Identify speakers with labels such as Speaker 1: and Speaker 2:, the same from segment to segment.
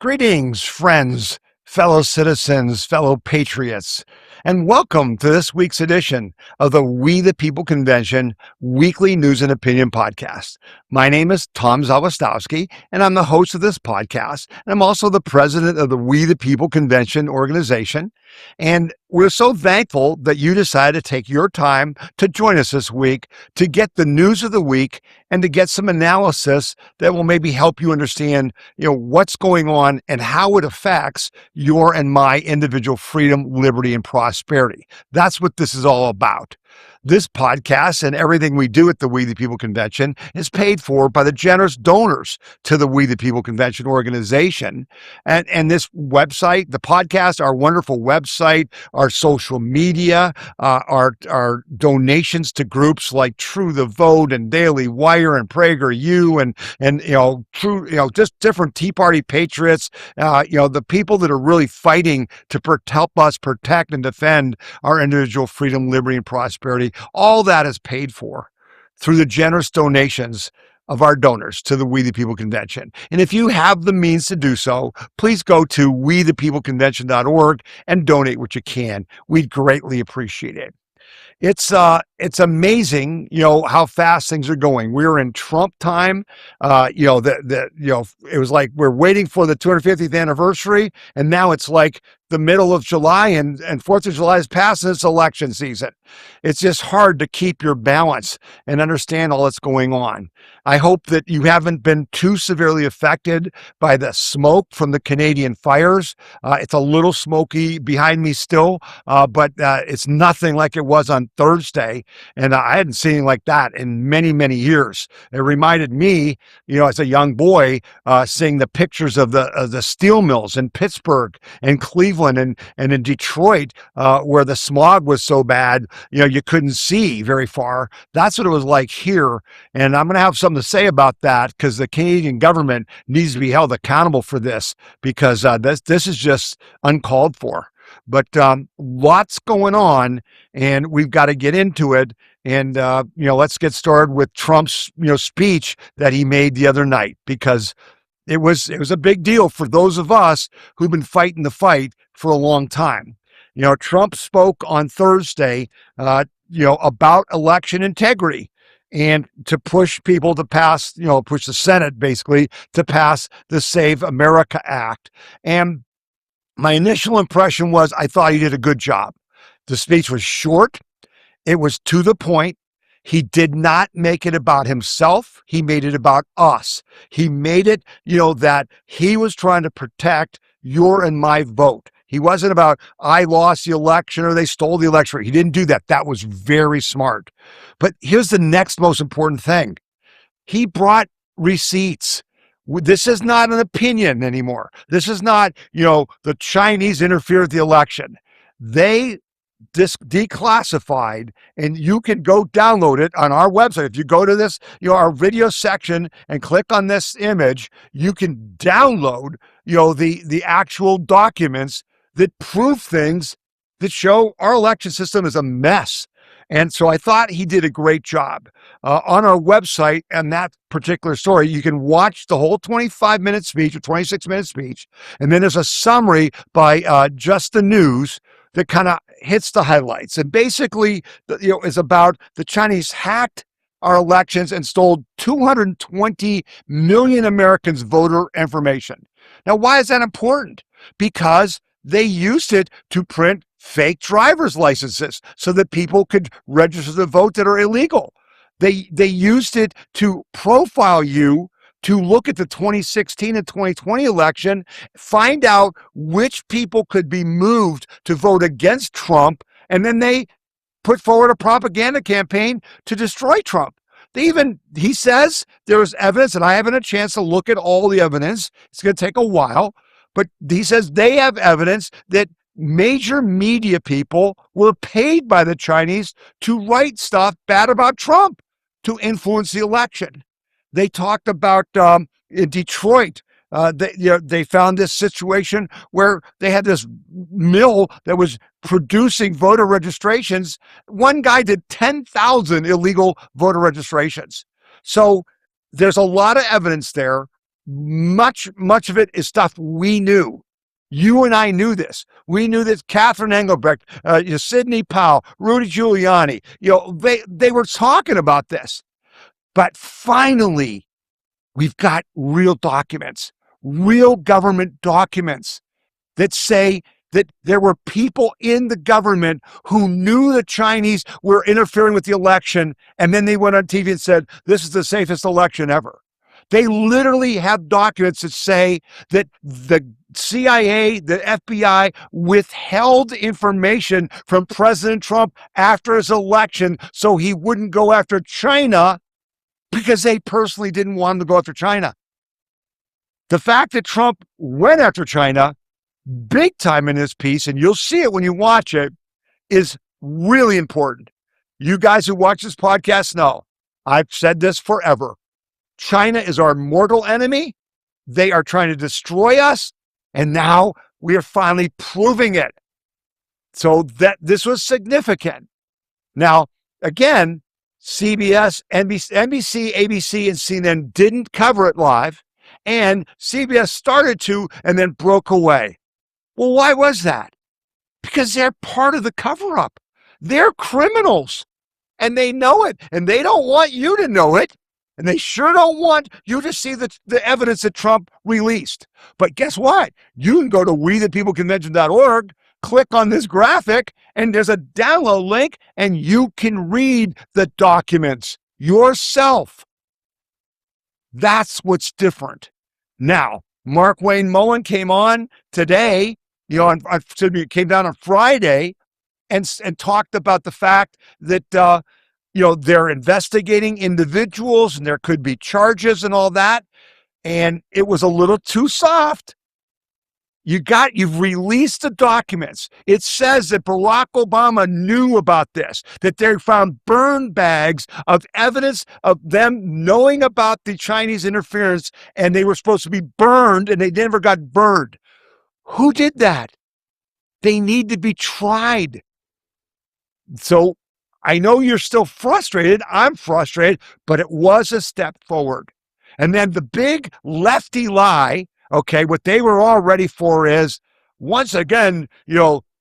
Speaker 1: Greetings, friends, fellow citizens, fellow patriots, and welcome to this week's edition of the We the People Convention weekly news and opinion podcast. My name is Tom Zawistowski, and I'm the host of this podcast, and I'm also the president of the We the People Convention organization. And we're so thankful that you decided to take your time to join us this week to get the news of the week and to get some analysis that will maybe help you understand, what's going on and how it affects your and my individual freedom, liberty, and prosperity. That's what this is all about. This podcast and everything we do at the We the People Convention is paid for by the generous donors to the We the People Convention organization. And this website, the podcast, our wonderful website, our social media, our donations to groups like True the Vote and Daily Wire and PragerU and just different Tea Party patriots, the people that are really fighting to help us protect and defend our individual freedom, liberty, and prosperity. All that is paid for through the generous donations of our donors to the We the People Convention. And if you have the means to do so, please go to wethepeopleconvention.org and donate what you can. We'd greatly appreciate it. It's amazing, how fast things are going. We're in Trump time. It was like we're waiting for the 250th anniversary, and now it's like the middle of July, and 4th of July is past, and it's election season. It's just hard to keep your balance and understand all that's going on. I hope that you haven't been too severely affected by the smoke from the Canadian fires. It's a little smoky behind me still, but it's nothing like it was on Thursday. And I hadn't seen anything like that in many, many years. It reminded me, as a young boy, seeing the pictures of the steel mills in Pittsburgh and Cleveland and in Detroit, where the smog was so bad, you couldn't see very far. That's what it was like here. And I'm going to have something to say about that because the Canadian government needs to be held accountable for this because this is just uncalled for. But lots going on, and we've got to get into it. And let's get started with Trump's speech that he made the other night, because it was a big deal for those of us who've been fighting the fight for a long time. Trump spoke on Thursday, about election integrity and to push people to pass, push the Senate basically to pass the Save America Act. And my initial impression was I thought he did a good job. The speech was short. It was to the point. He did not make it about himself. He made it about us. He made it, that he was trying to protect your and my vote. He wasn't about, I lost the election or they stole the election. He didn't do that. That was very smart. But here's the next most important thing. He brought receipts. This is not an opinion anymore. This is not, the Chinese interfered with the election. They declassified, and you can go download it on our website. If you go to this, our video section and click on this image, you can download, the actual documents that prove things that show our election system is a mess. And so I thought he did a great job. On our website and that particular story, you can watch the whole 25-minute speech or 26-minute speech. And then there's a summary by Just the News that kind of hits the highlights. And basically, is about the Chinese hacked our elections and stole 220 million Americans' voter information. Now, why is that important? Because they used it to print fake driver's licenses so that people could register to vote that are illegal. They used it to profile you, to look at the 2016 and 2020 election, find out which people could be moved to vote against Trump, and then they put forward a propaganda campaign to destroy Trump. He says there was evidence, and I haven't had a chance to look at all the evidence. It's going to take a while, but he says they have evidence that major media people were paid by the Chinese to write stuff bad about Trump to influence the election. They talked about in Detroit, they found this situation where they had this mill that was producing voter registrations. One guy did 10,000 illegal voter registrations. So there's a lot of evidence there. much of it is stuff we knew. You and I knew this. We knew that Catherine Engelbrecht, Sidney Powell, Rudy Giuliani, they were talking about this. But finally, we've got real documents, real government documents that say that there were people in the government who knew the Chinese were interfering with the election, and then they went on TV and said, this is the safest election ever. They literally have documents that say that the CIA, the FBI withheld information from President Trump after his election so he wouldn't go after China because they personally didn't want him to go after China. The fact that Trump went after China big time in this piece, and you'll see it when you watch it, is really important. You guys who watch this podcast know, I've said this forever. China is our mortal enemy. They are trying to destroy us, and now we are finally proving it. So that this was significant. Now, again, CBS, NBC, ABC, and CNN didn't cover it live, and CBS started to and then broke away. Well, why was that? Because they're part of the cover-up. They're criminals, and they know it, and they don't want you to know it, and they sure don't want you to see the evidence that Trump released. But guess what? You can go to WeThePeopleConvention.org, click on this graphic, and there's a download link, and you can read the documents yourself. That's what's different. Now, Mark Wayne Mullen came on today, came down on Friday and talked about the fact that, they're investigating individuals and there could be charges and all that. And it was a little too soft. You've released the documents. It says that Barack Obama knew about this, that they found burn bags of evidence of them knowing about the Chinese interference, and they were supposed to be burned, and they never got burned. Who did that? They need to be tried. So I know you're still frustrated. I'm frustrated, but it was a step forward. And then the big lefty lie, okay, what they were all ready for is, once again,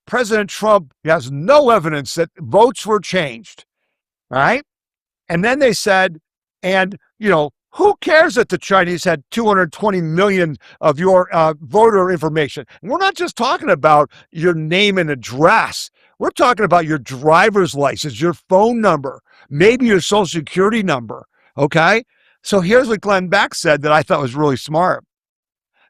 Speaker 1: President Trump has no evidence that votes were changed, right? And then they said, who cares that the Chinese had 220 million of your voter information? And we're not just talking about your name and address. We're talking about your driver's license, your phone number, maybe your social security number, okay? So here's what Glenn Beck said that I thought was really smart.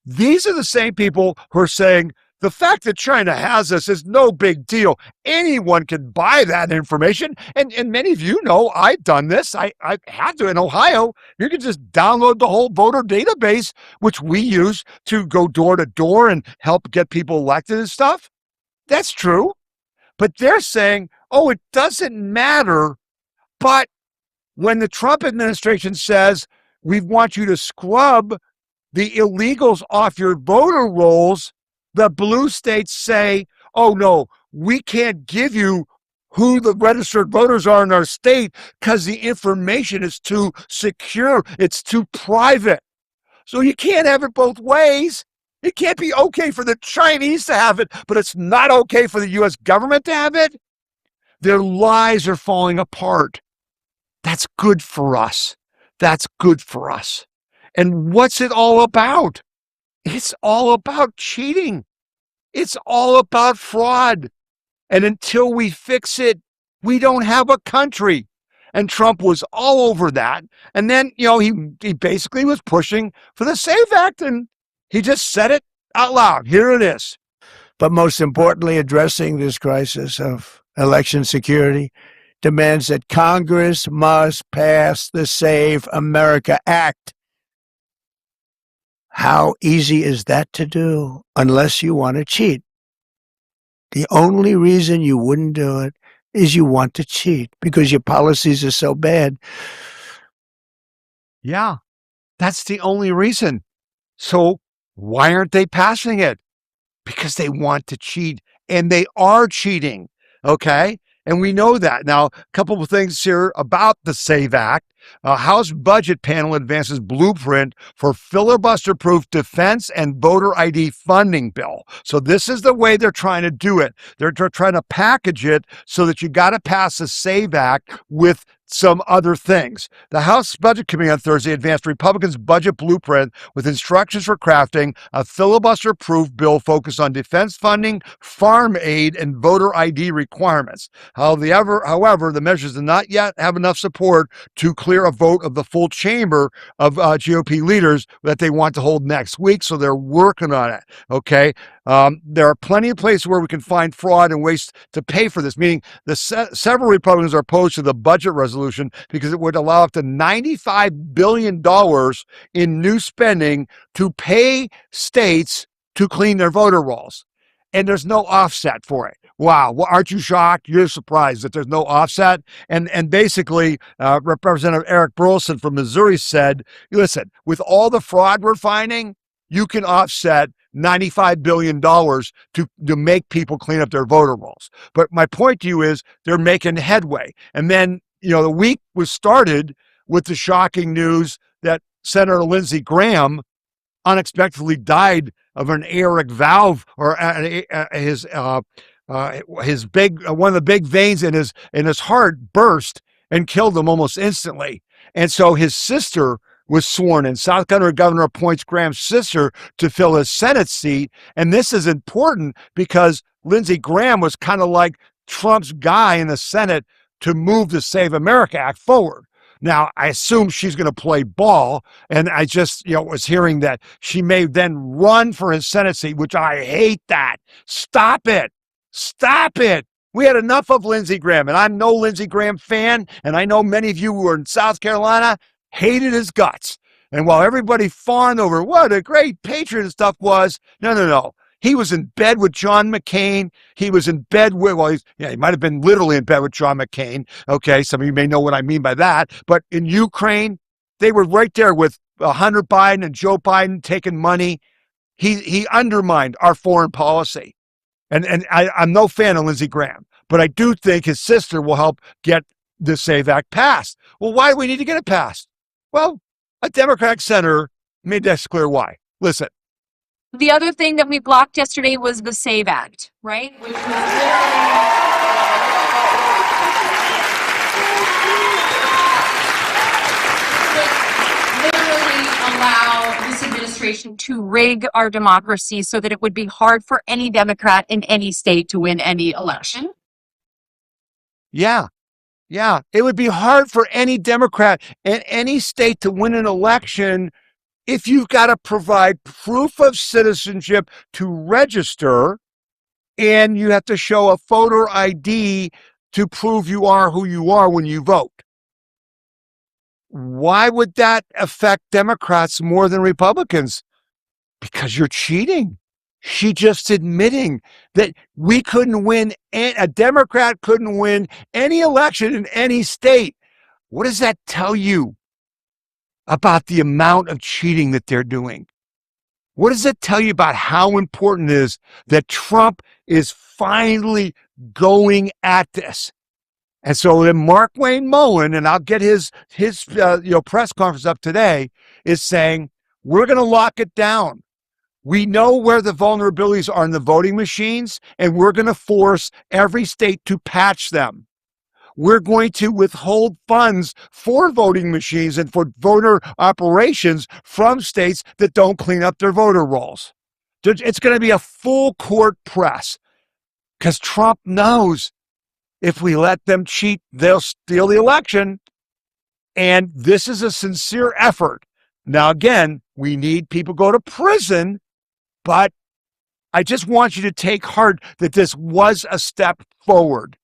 Speaker 1: These are the same people who are saying, the fact that China has this is no big deal. Anyone can buy that information. And many of you know I've done this. I had to in Ohio. You can just download the whole voter database, which we use to go door to door and help get people elected and stuff. That's true. But they're saying, it doesn't matter. But when the Trump administration says, we want you to scrub the illegals off your voter rolls, the blue states say, oh no, we can't give you who the registered voters are in our state because the information is too secure. It's too private. So you can't have it both ways. It can't be okay for the Chinese to have it, but it's not okay for the U.S. government to have it. Their lies are falling apart. That's good for us. That's good for us. And what's it all about? It's all about cheating. It's all about fraud. And until we fix it, we don't have a country. And Trump was all over that. And then, he basically was pushing for the SAFE Act, and he just said it out loud. Here it is.
Speaker 2: But most importantly, addressing this crisis of election security demands that Congress must pass the Save America Act. How easy is that to do unless you want to cheat? The only reason you wouldn't do it is you want to cheat because your policies are so bad.
Speaker 1: Yeah, that's the only reason. So why aren't they passing it? Because they want to cheat, and they are cheating, okay? And we know that. Now, a couple of things here about the SAVE Act. House Budget Panel advances blueprint for filibuster-proof defense and voter ID funding bill. So this is the way they're trying to do it. They're trying to package it so that you got to pass the SAVE Act with some other things. The House Budget Committee on Thursday advanced Republicans' budget blueprint with instructions for crafting a filibuster-proof bill focused on defense funding, farm aid, and voter ID requirements. However, the measures do not yet have enough support to clear a vote of the full chamber of GOP leaders that they want to hold next week, so they're working on it, okay? There are plenty of places where we can find fraud and ways to pay for this, meaning several Republicans are opposed to the budget resolution because it would allow up to $95 billion in new spending to pay states to clean their voter rolls. And there's no offset for it. Wow. Well, aren't you shocked? You're surprised that there's no offset. And basically, Representative Eric Burlison from Missouri said, listen, with all the fraud we're finding, you can offset $95 billion to make people clean up their voter rolls. But my point to you is they're making headway. And then, the week was started with the shocking news that Senator Lindsey Graham unexpectedly died of an aortic valve, or his big one of the big veins in his heart burst and killed him almost instantly. And so his sister was sworn in. South Carolina governor appoints Graham's sister to fill his Senate seat. And this is important because Lindsey Graham was kind of like Trump's guy in the Senate to move the Save America Act forward. Now, I assume she's going to play ball, and I just, was hearing that she may then run for his Senate seat, which I hate that. Stop it. Stop it. We had enough of Lindsey Graham, and I'm no Lindsey Graham fan, and I know many of you who are in South Carolina hated his guts. And while everybody fawned over what a great patriot and stuff was, no. He was in bed with John McCain. He was in bed with, he might have been literally in bed with John McCain. Okay, some of you may know what I mean by that. But in Ukraine, they were right there with Hunter Biden and Joe Biden taking money. He undermined our foreign policy. And I'm no fan of Lindsey Graham, but I do think his sister will help get the SAVE Act passed. Well, why do we need to get it passed? Well, a Democratic senator made that clear why. Listen.
Speaker 3: The other thing that we blocked yesterday was the SAVE Act, right? Which was literally allow this administration to rig our democracy so that it would be hard for any Democrat in any state to win any election.
Speaker 1: Yeah. It would be hard for any Democrat in any state to win an election if you've got to provide proof of citizenship to register, and you have to show a photo ID to prove you are who you are when you vote. Why would that affect Democrats more than Republicans? Because you're cheating. She just admitting that we couldn't win, a Democrat couldn't win any election in any state. What does that tell you about the amount of cheating that they're doing? What does it tell you about how important it is that Trump is finally going at this? And so then Mark Wayne Mullen, and I'll get his press conference up today, is saying, we're going to lock it down. We know where the vulnerabilities are in the voting machines, and we're going to force every state to patch them. We're going to withhold funds for voting machines and for voter operations from states that don't clean up their voter rolls. It's going to be a full court press because Trump knows if we let them cheat, they'll steal the election. And this is a sincere effort. Now, again, we need people to go to prison, but I just want you to take heart that this was a step forward.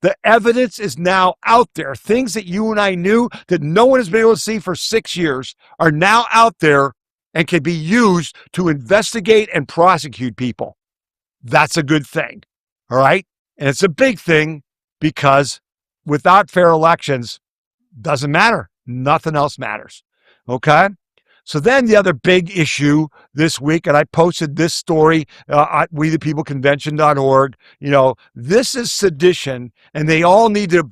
Speaker 1: The evidence is now out there. Things that you and I knew that no one has been able to see for 6 years are now out there and can be used to investigate and prosecute people. That's a good thing. All right? And it's a big thing because without fair elections, doesn't matter. Nothing else matters. Okay? So then the other big issue this week, and I posted this story at WeThePeopleConvention.org, this is sedition, and they all need to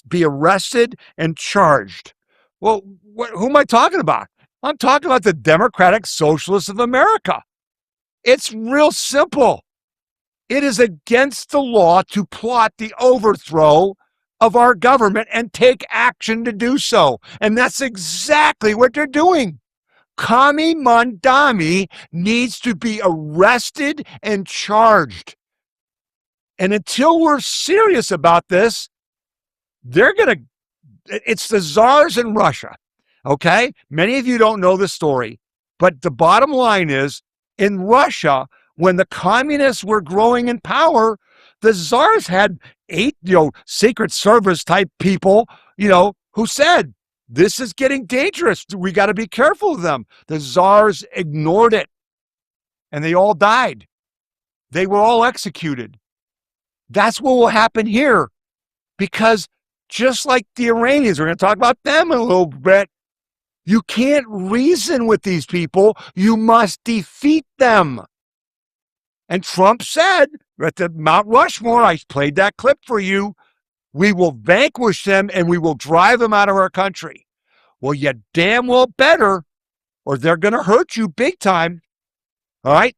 Speaker 1: be arrested and charged. Well, who am I talking about? I'm talking about the Democratic Socialists of America. It's real simple. It is against the law to plot the overthrow of our government and take action to do so. And that's exactly what they're doing. Kami Mandami needs to be arrested and charged. And until we're serious about this, it's the czars in Russia, okay? Many of you don't know the story, but the bottom line is, in Russia, when the communists were growing in power, the czars had 8, Secret Service type people, who said, this is getting dangerous. We got to be careful of them. The czars ignored it, and they all died. They were all executed. That's what will happen here, because just like the Iranians, we're going to talk about them in a little bit, you can't reason with these people. You must defeat them. And Trump said at the Mount Rushmore, I played that clip for you, we will vanquish them and we will drive them out of our country. Well, you damn well better, or they're going to hurt you big time. All right?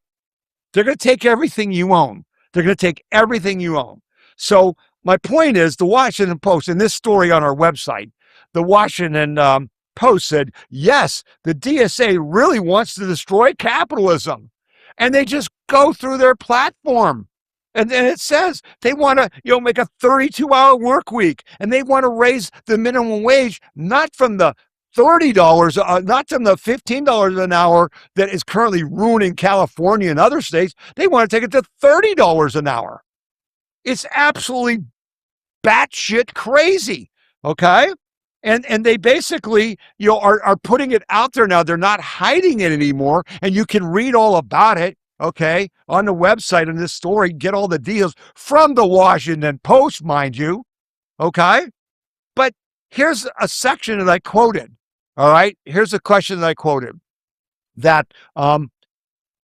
Speaker 1: They're going to take everything you own. They're going to take everything you own. So my point is, the Washington Post, in this story on our website, the Washington Post said, yes, the DSA really wants to destroy capitalism. And they just go through their platform. And then it says they want to, make a 32-hour work week. And they want to raise the minimum wage, not from the $30, not from the $15 an hour that is currently ruining California and other states. They want to take it to $30 an hour. It's absolutely batshit crazy, okay? And they basically, are putting it out there now. They're not hiding it anymore, and you can read all about it, okay, on the website in this story. Get all the deals from the Washington Post, mind you, okay? But here's a section that I quoted, all right? Here's a question that I quoted, that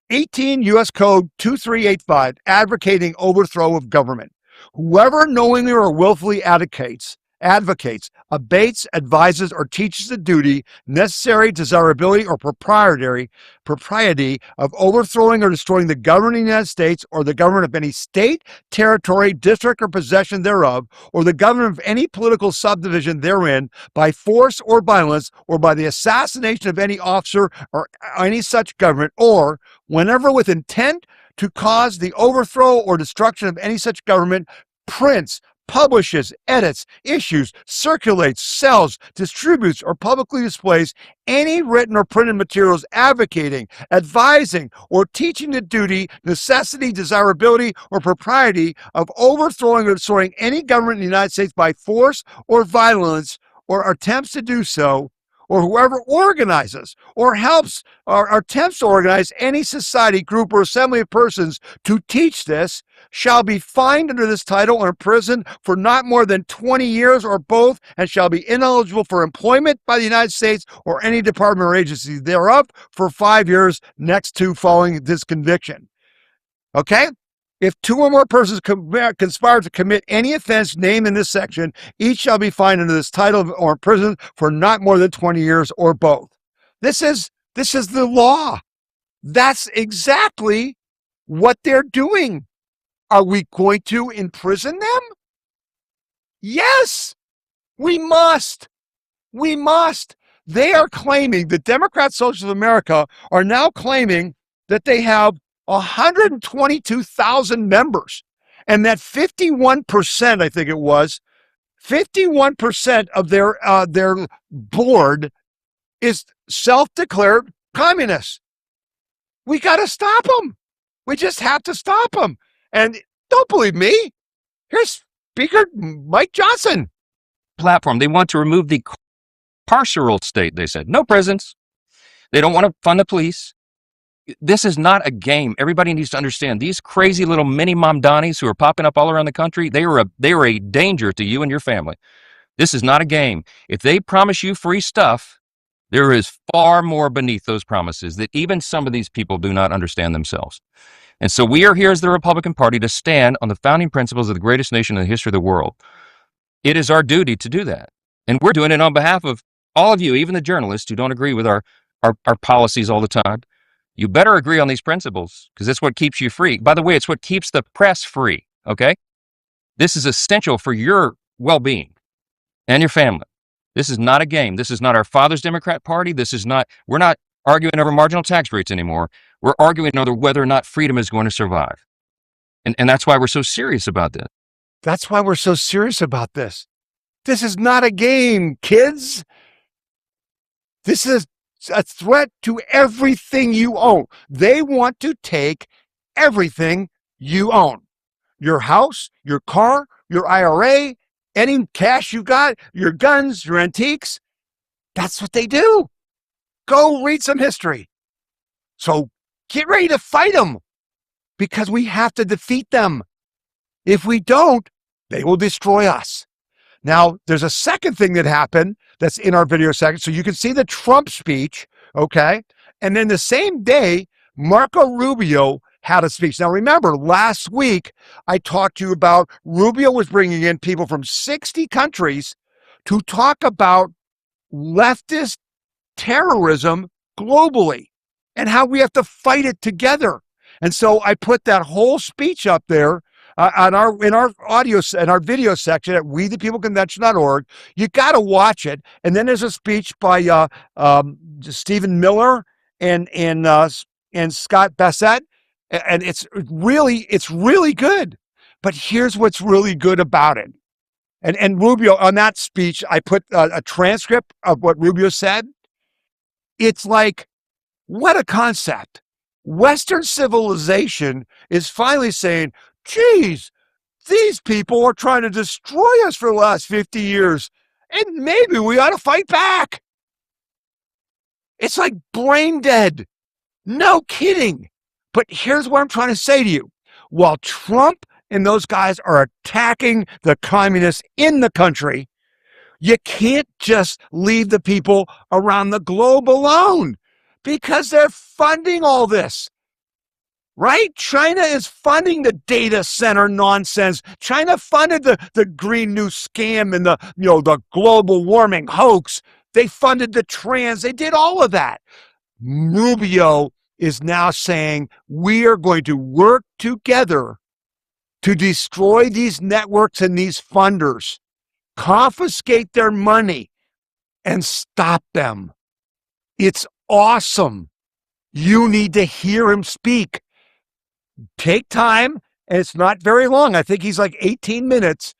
Speaker 1: 18 U.S. Code 2385, advocating overthrow of government. Whoever knowingly or willfully advocates, abates, advises, or teaches the duty, necessary, desirability, or propriety of overthrowing or destroying the government of the United States or the government of any state, territory, district, or possession thereof, or the government of any political subdivision therein, by force or violence, or by the assassination of any officer or any such government, or whenever with intent to cause the overthrow or destruction of any such government, prints, publishes, edits, issues, circulates, sells, distributes, or publicly displays any written or printed materials advocating, advising, or teaching the duty, necessity, desirability, or propriety of overthrowing or destroying any government in the United States by force or violence, or attempts to do so, or whoever organizes or helps or attempts to organize any society, group, or assembly of persons to teach this, shall be fined under this title or imprisoned for not more than 20 years or both, and shall be ineligible for employment by the United States or any department or agency thereof for 5 years next to following this conviction. Okay? If 2 or more persons conspire to commit any offense named in this section, each shall be fined under this title or imprisoned for not more than 20 years or both. This is the law. That's exactly what they're doing. Are we going to imprison them? Yes, we must. We must. They are claiming, the Democrat Socialists of America are now claiming that they have 122,000 members, and that 51%, I think it was, 51% of their board is self-declared communists. We got to stop them. We just have to stop them. And don't believe me. Here's Speaker Mike Johnson.
Speaker 4: Platform. They want to remove the carceral state, they said. No prisons. They don't want to fund the police. This is not a game. Everybody needs to understand these crazy little mini Mamdanis who are popping up all around the country. They are a danger to you and your family. This is not a game. If they promise you free stuff, There is far more beneath those promises that even some of these people do not understand themselves. And so we are here as the Republican Party to stand on the founding principles of the greatest nation in the history of the world. It is our duty to do that. And we're doing it on behalf of all of you, even the journalists who don't agree with our policies all the time. You better agree on these principles because it's what keeps you free. By the way, it's what keeps the press free, okay? This is essential for your well-being and your family. This is not a game. This is not our father's Democrat Party. We're not arguing over marginal tax rates anymore. We're arguing over whether or not freedom is going to survive. And that's why we're so serious about this.
Speaker 1: That's why we're so serious about this. This is not a game, kids. This is a threat to everything you own. They want to take everything you own. Your house, your car, your IRA, any cash you got, your guns, your antiques. That's what they do. Go read some history. So get ready to fight them because we have to defeat them. If we don't, they will destroy us. Now, there's a second thing that happened that's in our video section. So you can see the Trump speech, okay? And then the same day, Marco Rubio had a speech. Now, remember, last week, I talked to you about Rubio was bringing in people from 60 countries to talk about leftist terrorism globally and how we have to fight it together. And so I put that whole speech up there in our audio and our video section at wethepeopleconvention.org. You got to watch it. And then there's a speech by Stephen Miller and Scott Bassett, and it's really good. But here's what's really good about it. And Rubio, on that speech, I put a transcript of what Rubio said. It's like, what a concept. Western civilization is finally saying, geez, these people are trying to destroy us for the last 50 years, and maybe we ought to fight back. It's like brain dead. No kidding. But here's what I'm trying to say to you. While Trump and those guys are attacking the communists in the country, you can't just leave the people around the globe alone because they're funding all this. Right? China is funding the data center nonsense. China funded the Green New Scam and the global warming hoax. They funded the trans. They did all of that. Rubio is now saying we are going to work together to destroy these networks and these funders, confiscate their money, and stop them. It's awesome. You need to hear him speak. Take time, and it's not very long. I think he's like 18 minutes.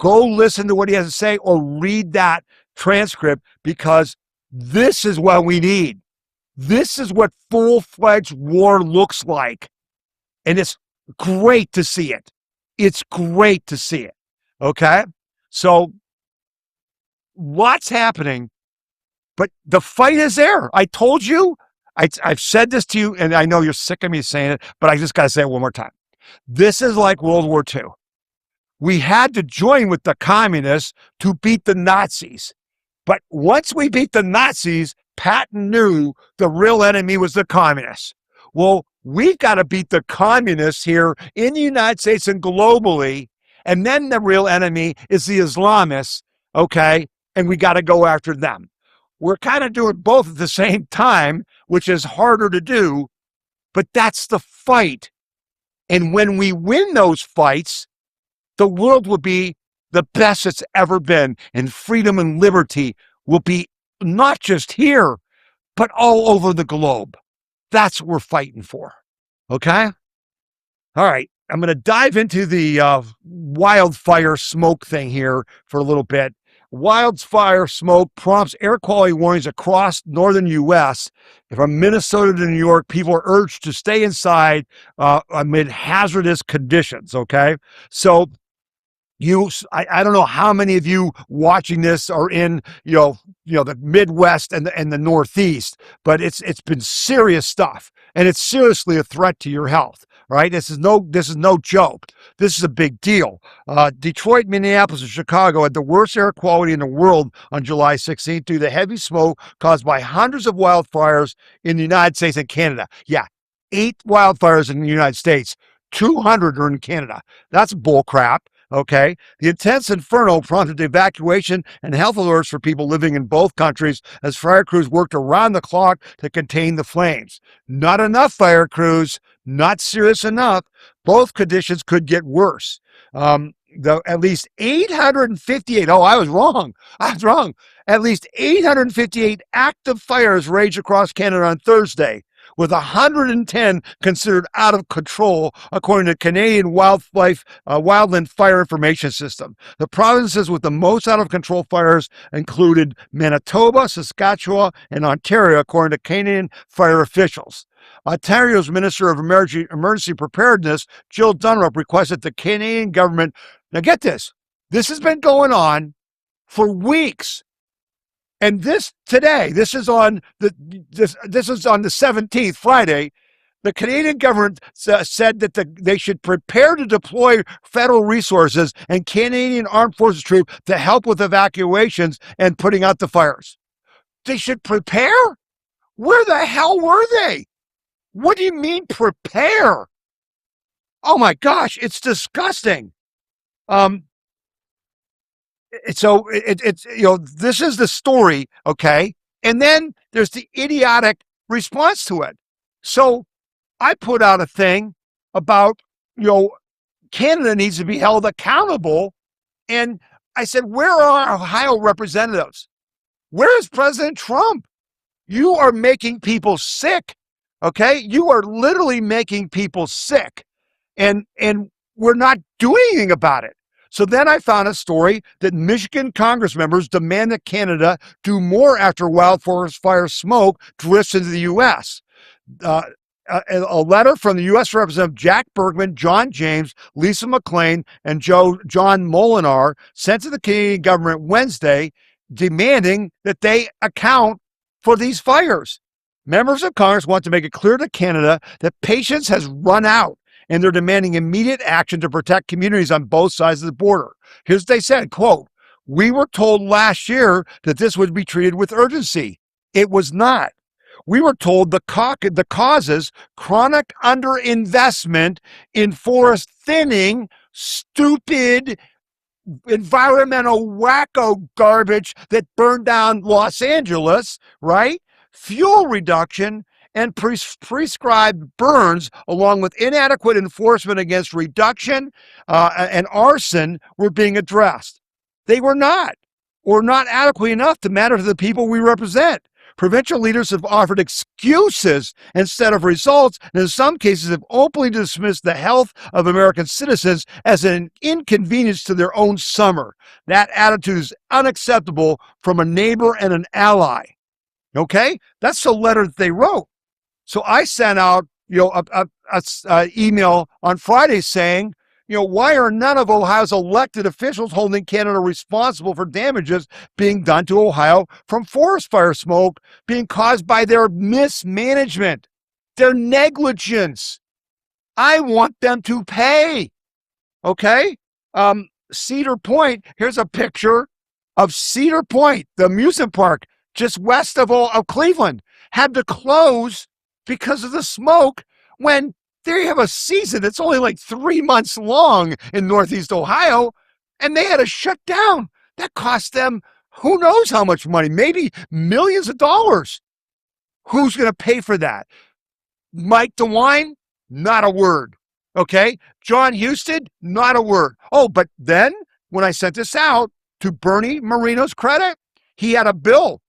Speaker 1: Go listen to what he has to say or read that transcript because this is what we need. This is what full-fledged war looks like. And it's great to see it. It's great to see it. Okay? So, lots happening, but the fight is there. I told you. I've said this to you, and I know you're sick of me saying it, but I just got to say it one more time. This is like World War II. We had to join with the communists to beat the Nazis. But once we beat the Nazis, Patton knew the real enemy was the communists. Well, we've got to beat the communists here in the United States and globally, and then the real enemy is the Islamists, okay? And we got to go after them. We're kind of doing both at the same time, which is harder to do, but that's the fight. And when we win those fights, the world will be the best it's ever been, and freedom and liberty will be not just here, but all over the globe. That's what we're fighting for. Okay? All right. I'm going to dive into the wildfire smoke thing here for a little bit. Wildfire smoke prompts air quality warnings across northern U.S. From Minnesota to New York, people are urged to stay inside amid hazardous conditions, okay? So I don't know how many of you watching this are in, the Midwest and the Northeast, but it's been serious stuff, and it's seriously a threat to your health, right? This is no joke. This is a big deal. Detroit, Minneapolis, and Chicago had the worst air quality in the world on July 16th due to heavy smoke caused by hundreds of wildfires in the United States and Canada. Yeah, 8 wildfires in the United States, 200 are in Canada. That's bull crap. Okay. The intense inferno prompted evacuation and health alerts for people living in both countries as fire crews worked around the clock to contain the flames. Not enough fire crews, not serious enough. Both conditions could get worse. At least 858, I was wrong. At least 858 active fires raged across Canada on Thursday, with 110 considered out of control, according to Canadian Wildland Fire Information System. The provinces with the most out of control fires included Manitoba, Saskatchewan, and Ontario, according to Canadian fire officials. Ontario's Minister of Emergency Preparedness, Jill Dunlop, requested the Canadian government. Now get this. This has been going on for weeks. And this is on the 17th, Friday. The Canadian government said that they should prepare to deploy federal resources and Canadian Armed Forces troops to help with evacuations and putting out the fires. They should prepare? Where the hell were they? What do you mean prepare? Oh my gosh, it's disgusting. So it's this is the story, okay? And then there's the idiotic response to it. So I put out a thing about, Canada needs to be held accountable. And I said, where are our Ohio representatives? Where is President Trump? You are making people sick, okay? You are literally making people sick. And we're not doing anything about it. So then I found a story that Michigan Congress members demand that Canada do more after wildfire smoke drifts into the U.S. A letter from the U.S. Representative Jack Bergman, John James, Lisa McClain, and John Molinar sent to the Canadian government Wednesday demanding that they account for these fires. Members of Congress want to make it clear to Canada that patience has run out, and they're demanding immediate action to protect communities on both sides of the border. Here's what they said, quote, "We were told last year that this would be treated with urgency. It was not. We were told the causes, chronic underinvestment in forest thinning, stupid environmental wacko garbage that burned down Los Angeles, right? Fuel reduction, and prescribed burns, along with inadequate enforcement against reduction and arson, were being addressed. They were not, or not adequately enough to matter to the people we represent. Provincial leaders have offered excuses instead of results, and in some cases have openly dismissed the health of American citizens as an inconvenience to their own summer. That attitude is unacceptable from a neighbor and an ally." Okay? That's the letter that they wrote. So I sent out, a email on Friday saying, why are none of Ohio's elected officials holding Canada responsible for damages being done to Ohio from forest fire smoke being caused by their mismanagement, their negligence? I want them to pay. Okay? Cedar Point, here's a picture of Cedar Point, the amusement park just west of Cleveland, had to close because of the smoke when they have a season that's only like 3 months long in Northeast Ohio, and they had to shut down. That cost them who knows how much money, maybe millions of dollars. Who's going to pay for that? Mike DeWine? Not a word. Okay? John Husted? Not a word. Oh, but then when I sent this out, to Bernie Moreno's credit, he had a bill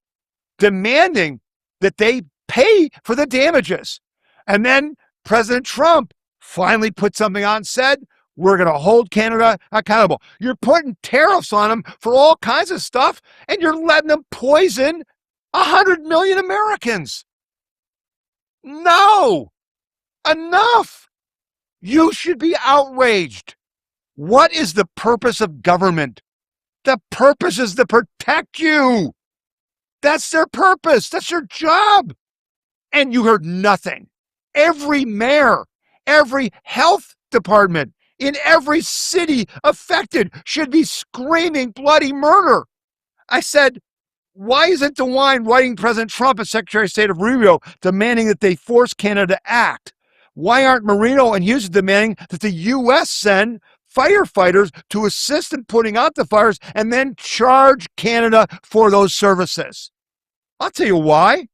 Speaker 1: demanding that they pay for the damages. And then President Trump finally put something on and said, we're going to hold Canada accountable. You're putting tariffs on them for all kinds of stuff, and you're letting them poison 100 million Americans. No, enough. You should be outraged. What is the purpose of government? The purpose is to protect you. That's their purpose. That's their job. And you heard nothing. Every mayor, every health department in every city affected should be screaming bloody murder. I said, why isn't DeWine writing President Trump and Secretary of State of Rubio demanding that they force Canada to act? Why aren't Marino and Houston demanding that the U.S. send firefighters to assist in putting out the fires and then charge Canada for those services? I'll tell you why.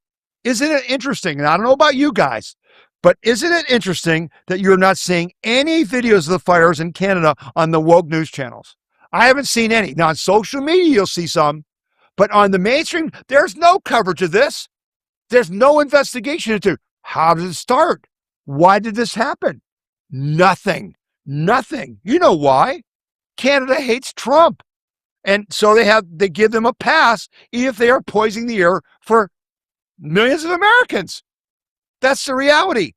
Speaker 1: Isn't it interesting? And I don't know about you guys, but isn't it interesting that you're not seeing any videos of the fires in Canada on the woke news channels? I haven't seen any. Now, on social media, you'll see some, but on the mainstream, there's no coverage of this. There's no investigation into how did it start? Why did this happen? Nothing. You know why? Canada hates Trump. And so they give them a pass even if they are poisoning the air for millions of Americans. That's the reality.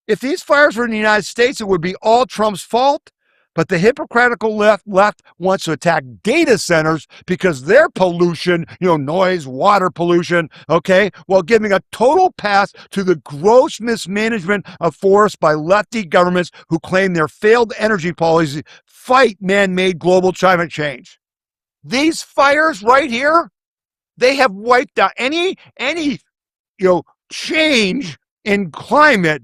Speaker 1: If these fires were in the United States, it would be all Trump's fault. But the hypocritical left wants to attack data centers because their pollution, noise, water pollution, okay, while giving a total pass to the gross mismanagement of forests by lefty governments who claim their failed energy policies fight man-made global climate change. These fires right here, they have wiped out any change in climate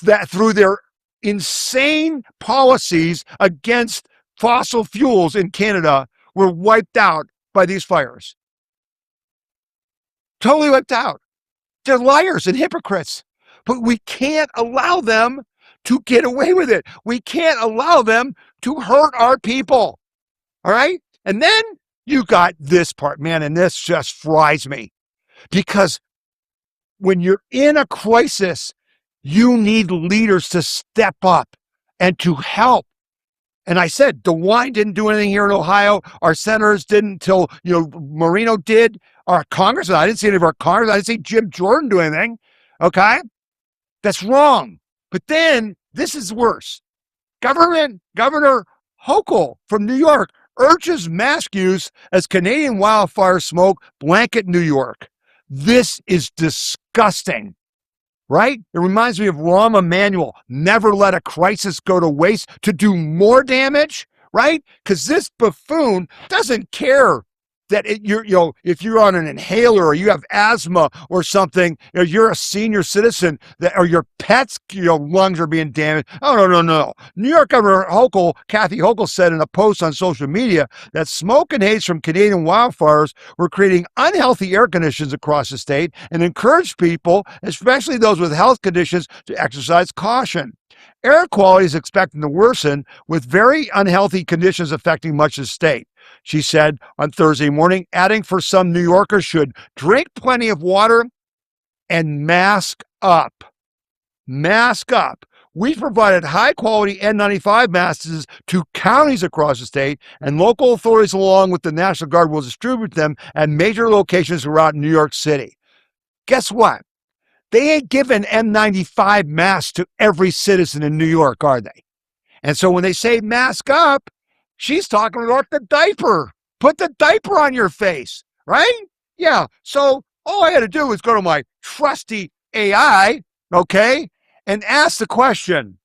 Speaker 1: that through their insane policies against fossil fuels in Canada were wiped out by these fires. Totally wiped out. They're liars and hypocrites, but we can't allow them to get away with it. We can't allow them to hurt our people. All right? And then you got this part, man, and this just fries me because when you're in a crisis, you need leaders to step up and to help. And I said, DeWine didn't do anything here in Ohio. Our senators didn't until, Marino did. Our Congress, I didn't see any of our Congress. I didn't see Jim Jordan do anything. Okay? That's wrong. But then this is worse. Governor Hochul from New York urges mask use as Canadian wildfire smoke blanket New York. This is disgusting. Right? It reminds me of Rahm Emanuel. Never let a crisis go to waste to do more damage, right? Because this buffoon doesn't care that if you're on an inhaler or you have asthma or something, you're a senior citizen or your pet's lungs are being damaged. Oh, no. New York Governor Hochul, Kathy Hochul, said in a post on social media that smoke and haze from Canadian wildfires were creating unhealthy air conditions across the state and encouraged people, especially those with health conditions, to exercise caution. Air quality is expected to worsen with very unhealthy conditions affecting much of the state, she said on Thursday morning, adding for some New Yorkers should drink plenty of water and mask up. Mask up. We provided high-quality N95 masks to counties across the state, and local authorities along with the National Guard will distribute them at major locations throughout New York City. Guess what? They ain't giving N95 masks to every citizen in New York, are they? And so when they say mask up, she's talking about the diaper. Put the diaper on your face, right? Yeah. So all I had to do was go to my trusty AI, okay, and ask the question,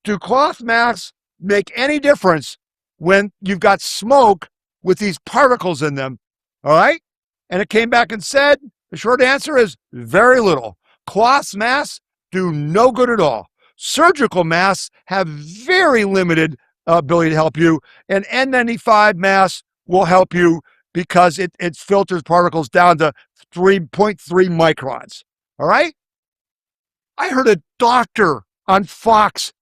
Speaker 1: do cloth masks make any difference when you've got smoke with these particles in them? All right? And it came back and said, the short answer is very little. Cloth masks do no good at all. Surgical masks have very limited ability to help you, and N95 masks will help you because it filters particles down to 3.3 microns. All right? I heard a doctor on Fox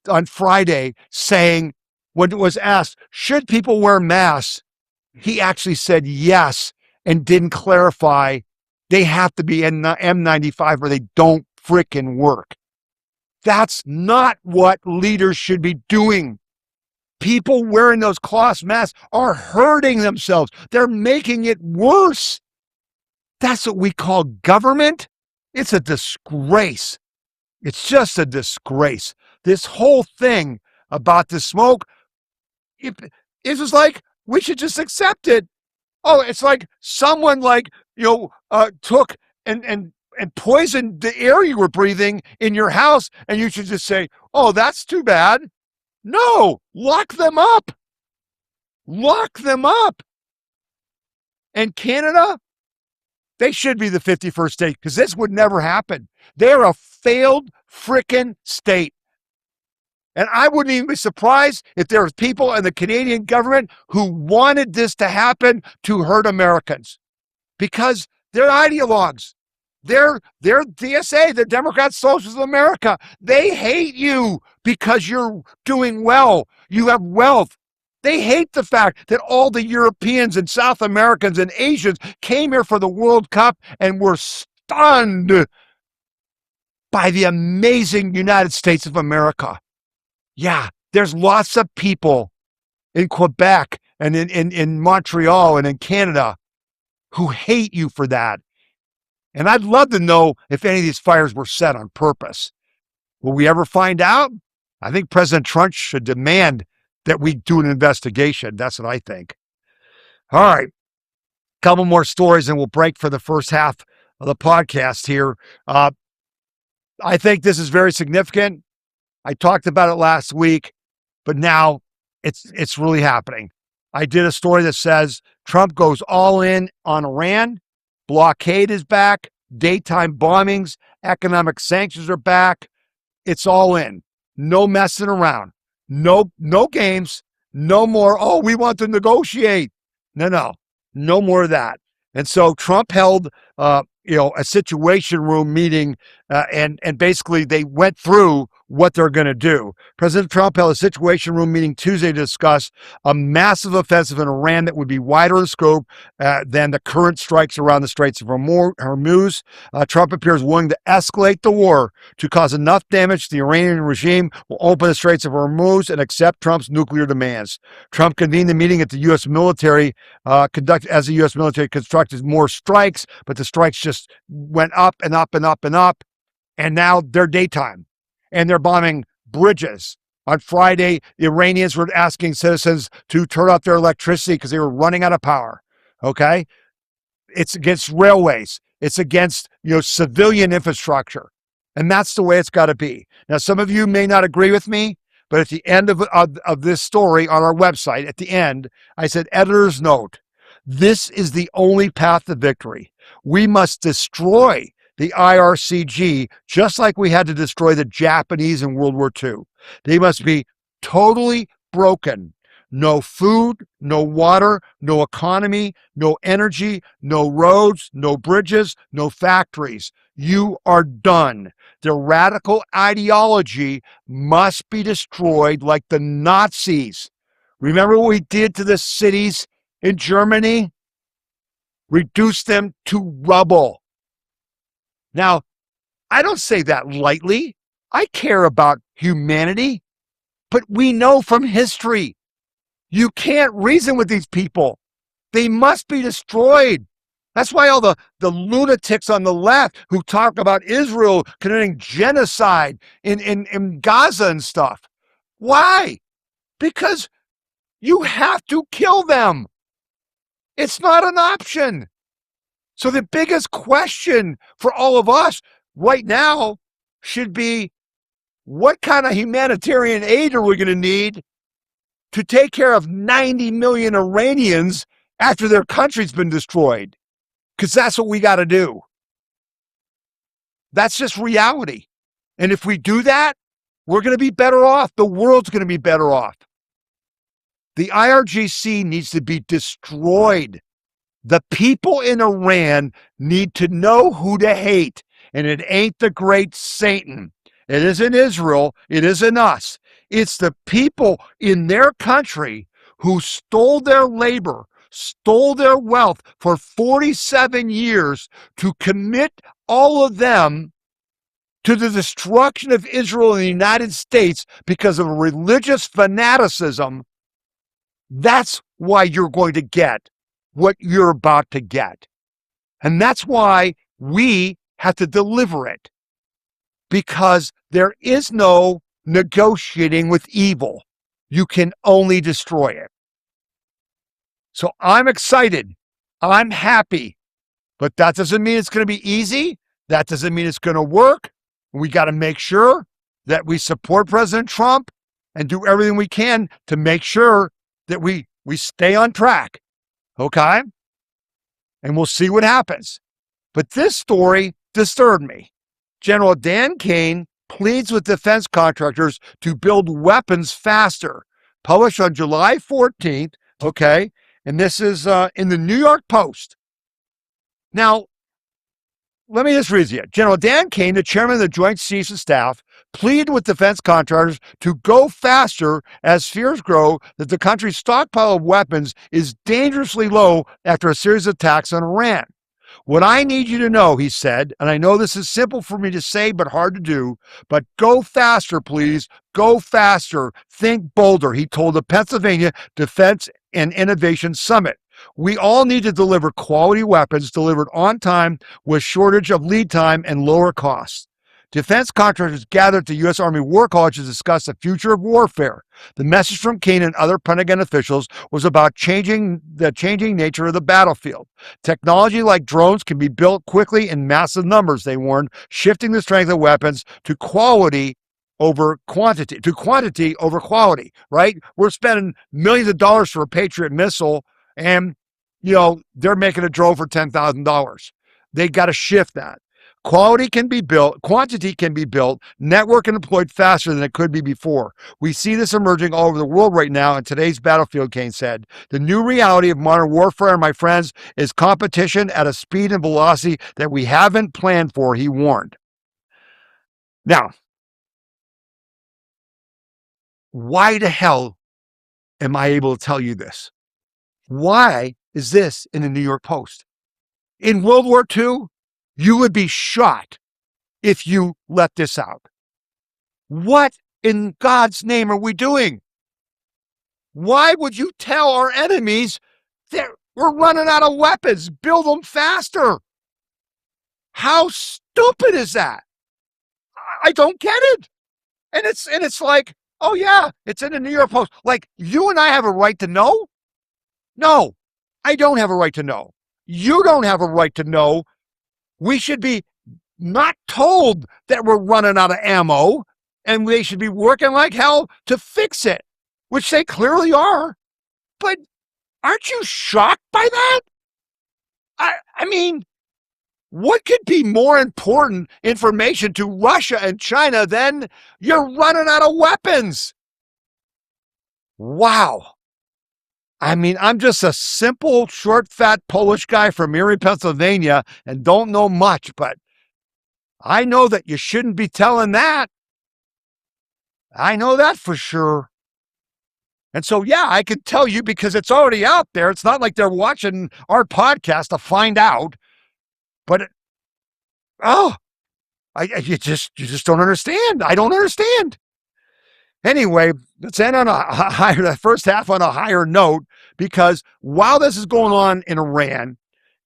Speaker 1: on Friday saying, when it was asked, should people wear masks? He actually said yes and didn't clarify they have to be M95 or they don't frickin' work. That's not what leaders should be doing. People wearing those cloth masks are hurting themselves. They're making it worse. That's what we call government. It's a disgrace. It's just a disgrace. This whole thing about the smoke, it's just like we should just accept it. Oh, it's like someone took and poison the air you were breathing in your house, and you should just say, oh, that's too bad. No, lock them up. Lock them up. And Canada, they should be the 51st state because this would never happen. They're a failed frickin' state. And I wouldn't even be surprised if there was people in the Canadian government who wanted this to happen to hurt Americans because they're ideologues. They're DSA, the Democrat Socialists of America. They hate you because you're doing well. You have wealth. They hate the fact that all the Europeans and South Americans and Asians came here for the World Cup and were stunned by the amazing United States of America. Yeah, there's lots of people in Quebec and in Montreal and in Canada who hate you for that. And I'd love to know if any of these fires were set on purpose. Will we ever find out? I think President Trump should demand that we do an investigation. That's what I think. All right. Couple more stories and we'll break for the first half of the podcast here. I think this is very significant. I talked about it last week, but now it's really happening. I did a story that says Trump goes all in on Iran. Blockade is back. Daytime bombings, economic sanctions are back. It's all in. No messing around. No games. No more, oh, we want to negotiate. No more of that. And so Trump held, a situation room meeting, and basically they went through what they're going to do. President Trump held a situation room meeting Tuesday to discuss a massive offensive in Iran that would be wider in scope than the current strikes around the Straits of Hormuz. Trump appears willing to escalate the war to cause enough damage to the Iranian regime, will open the Straits of Hormuz and accept Trump's nuclear demands. Trump convened the meeting at the U.S. military, as the U.S. military constructed more strikes, but the strikes just went up and up and up and up, and now they're daytime. And they're bombing bridges. On Friday, the Iranians were asking citizens to turn off their electricity because they were running out of power. Okay? It's against railways. It's against, civilian infrastructure. And that's the way it's got to be. Now, some of you may not agree with me, but at the end of this story on our website, at the end, I said, editor's note, this is the only path to victory. We must destroy the IRCG, just like we had to destroy the Japanese in World War II. They must be totally broken. No food, no water, no economy, no energy, no roads, no bridges, no factories. You are done. Their radical ideology must be destroyed like the Nazis. Remember what we did to the cities in Germany? Reduce them to rubble. Now, I don't say that lightly. I care about humanity, but we know from history, you can't reason with these people. They must be destroyed. That's why all the lunatics on the left who talk about Israel committing genocide in Gaza and stuff. Why? Because you have to kill them. It's not an option. So the biggest question for all of us right now should be, what kind of humanitarian aid are we going to need to take care of 90 million Iranians after their country's been destroyed? Because that's what we got to do. That's just reality. And if we do that, we're going to be better off. The world's going to be better off. The IRGC needs to be destroyed. The people in Iran need to know who to hate, and it ain't the great Satan. It isn't Israel. It isn't us. It's the people in their country who stole their labor, stole their wealth for 47 years to commit all of them to the destruction of Israel and the United States because of religious fanaticism. That's why you're going to get what you're about to get. And that's why we have to deliver it. Because there is no negotiating with evil. You can only destroy it. So I'm excited. I'm happy. But that doesn't mean it's going to be easy. That doesn't mean it's going to work. We got to make sure that we support President Trump and do everything we can to make sure that we stay on track. Okay? And we'll see what happens. But this story disturbed me. General Dan Caine pleads with defense contractors to build weapons faster. Published on July 14th, okay? And this is in the New York Post. Now, let me just read to you. General Dan Caine, the chairman of the Joint Chiefs of Staff, pleaded with defense contractors to go faster as fears grow that the country's stockpile of weapons is dangerously low after a series of attacks on Iran. What I need you to know, he said, and I know this is simple for me to say but hard to do, but go faster, please. Go faster. Think bolder, he told the Pennsylvania Defense and Innovation Summit. We all need to deliver quality weapons delivered on time with shortage of lead time and lower costs. Defense contractors gathered at the U.S. Army War College to discuss the future of warfare. The message from Caine and other Pentagon officials was about the changing nature of the battlefield. Technology like drones can be built quickly in massive numbers, they warned, shifting the strength of weapons to quality over quantity over quality, right? We're spending millions of dollars for a Patriot missile, and, they're making a drone for $10,000. They got to shift that. Quantity can be built, networked and deployed faster than it could be before. We see this emerging all over the world right now in today's battlefield, Caine said. The new reality of modern warfare, my friends, is competition at a speed and velocity that we haven't planned for, he warned. Now, why the hell am I able to tell you this? Why is this in the New York Post? In World War II, you would be shot if you let this out. What in God's name are we doing? Why would you tell our enemies that we're running out of weapons? Build them faster. How stupid is that? I don't get it. And it's like, oh yeah, it's in the New York Post. Like, you and I have a right to know? No, I don't have a right to know. You don't have a right to know. We should be not told that we're running out of ammo, and they should be working like hell to fix it, which they clearly are. But aren't you shocked by that? I mean, what could be more important information to Russia and China than you're running out of weapons? Wow. I mean, I'm just a simple, short, fat Polish guy from Erie, Pennsylvania, and don't know much, but I know that you shouldn't be telling that. I know that for sure. And so, yeah, I can tell you because it's already out there. It's not like they're watching our podcast to find out. But, you just don't understand. I don't understand. Anyway, let's end on the first half on a higher note, because while this is going on in Iran,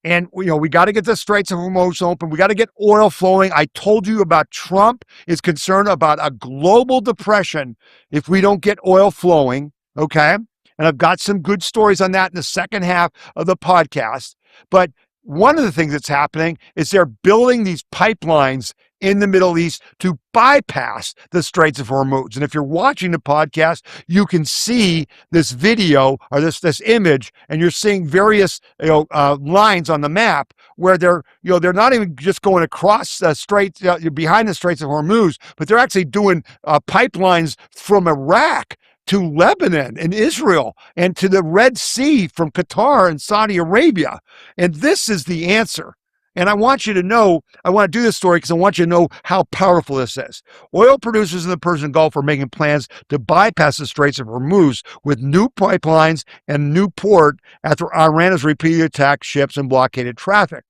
Speaker 1: and we got to get the Straits of Hormuz open, we got to get oil flowing. I told you about Trump is concerned about a global depression if we don't get oil flowing, okay? And I've got some good stories on that in the second half of the podcast. But one of the things that's happening is they're building these pipelines in the Middle East to bypass the Straits of Hormuz. And if you're watching the podcast, you can see this video or this image, and you're seeing various lines on the map where they're not even just going across the Straits behind the Straits of Hormuz, but they're actually doing pipelines from Iraq to Lebanon and Israel and to the Red Sea from Qatar and Saudi Arabia. And this is the answer. And I want you to know, I want to do this story because I want you to know how powerful this is. Oil producers in the Persian Gulf are making plans to bypass the Straits of Hormuz with new pipelines and new port after Iran has repeatedly attacked ships and blockaded traffic.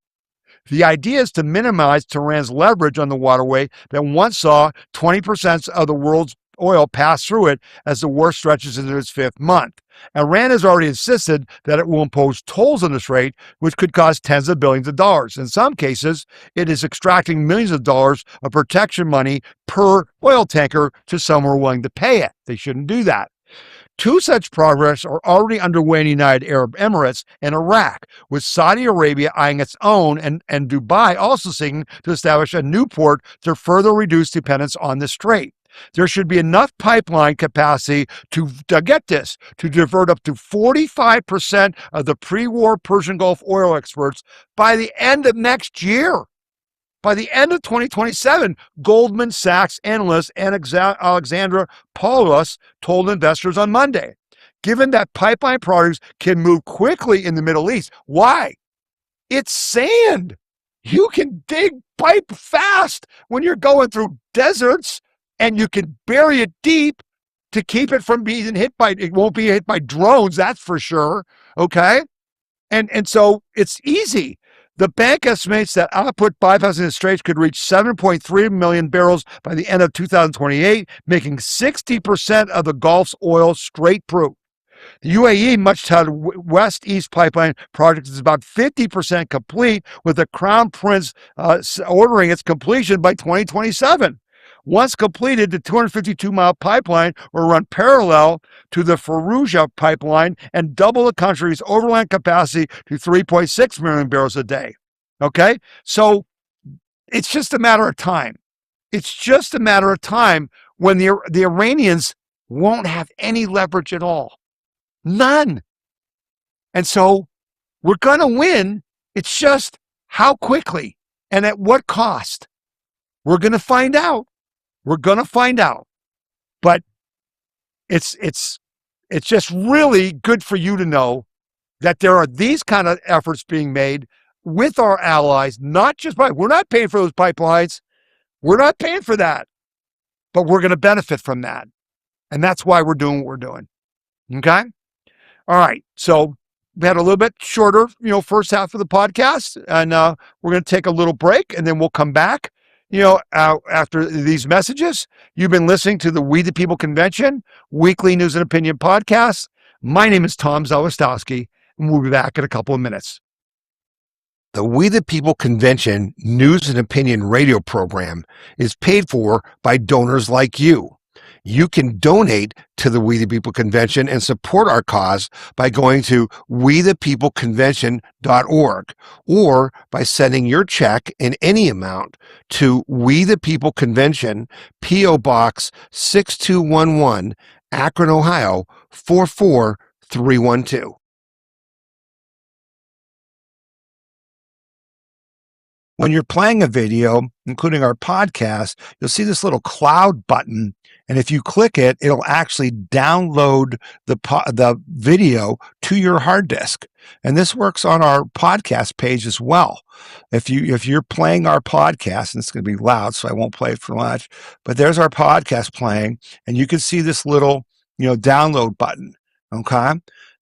Speaker 1: The idea is to minimize Tehran's leverage on the waterway that once saw 20% of the world's oil pass through it as the war stretches into its fifth month. Iran has already insisted that it will impose tolls on the strait, which could cost tens of billions of dollars. In some cases, it is extracting millions of dollars of protection money per oil tanker to some who are willing to pay it. They shouldn't do that. Two such progress are already underway in the United Arab Emirates and Iraq, with Saudi Arabia eyeing its own and Dubai also seeking to establish a new port to further reduce dependence on the strait. There should be enough pipeline capacity to get this, to divert up to 45% of the pre-war Persian Gulf oil exports by the end of next year. By the end of 2027, Goldman Sachs analyst Alexandra Paulus told investors on Monday. Given that pipeline projects can move quickly in the Middle East, why? It's sand. You can dig pipe fast when you're going through deserts, and you can bury it deep to keep it from being hit by, it won't be hit by drones, that's for sure, okay? And so it's easy. The bank estimates that output bypassing the straits could reach 7.3 million barrels by the end of 2028, making 60% of the Gulf's oil strait-proof. The UAE much-touted West-East pipeline project is about 50% complete, with the Crown Prince ordering its completion by 2027. Once completed, the 252-mile pipeline will run parallel to the Fallujah pipeline and double the country's overland capacity to 3.6 million barrels a day. Okay? So it's just a matter of time. It's just a matter of time when the Iranians won't have any leverage at all. None. And so we're going to win. It's just how quickly and at what cost. We're going to find out. We're going to find out. But it's just really good for you to know that there are these kind of efforts being made with our allies, not just by, we're not paying for those pipelines. We're not paying for that. But we're going to benefit from that. And that's why we're doing what we're doing. Okay? All right. So we had a little bit shorter, first half of the podcast, and we're going to take a little break, and then we'll come back. After these messages. You've been listening to the We the People Convention weekly news and opinion podcast. My name is Tom Zawistowski, and we'll be back in a couple of minutes. The We the People Convention news and opinion radio program is paid for by donors like you. You can donate to the We the People Convention and support our cause by going to wethepeopleconvention.org or by sending your check in any amount to We the People Convention, P.O. Box 6211, Akron, Ohio 44312. When you're playing a video, including our podcast, you'll see this little cloud button. And if you click it, it'll actually download the video to your hard disk. And this works on our podcast page as well. If you're playing our podcast, and it's going to be loud, so I won't play it for much, but there's our podcast playing, and you can see this little, download button. Okay.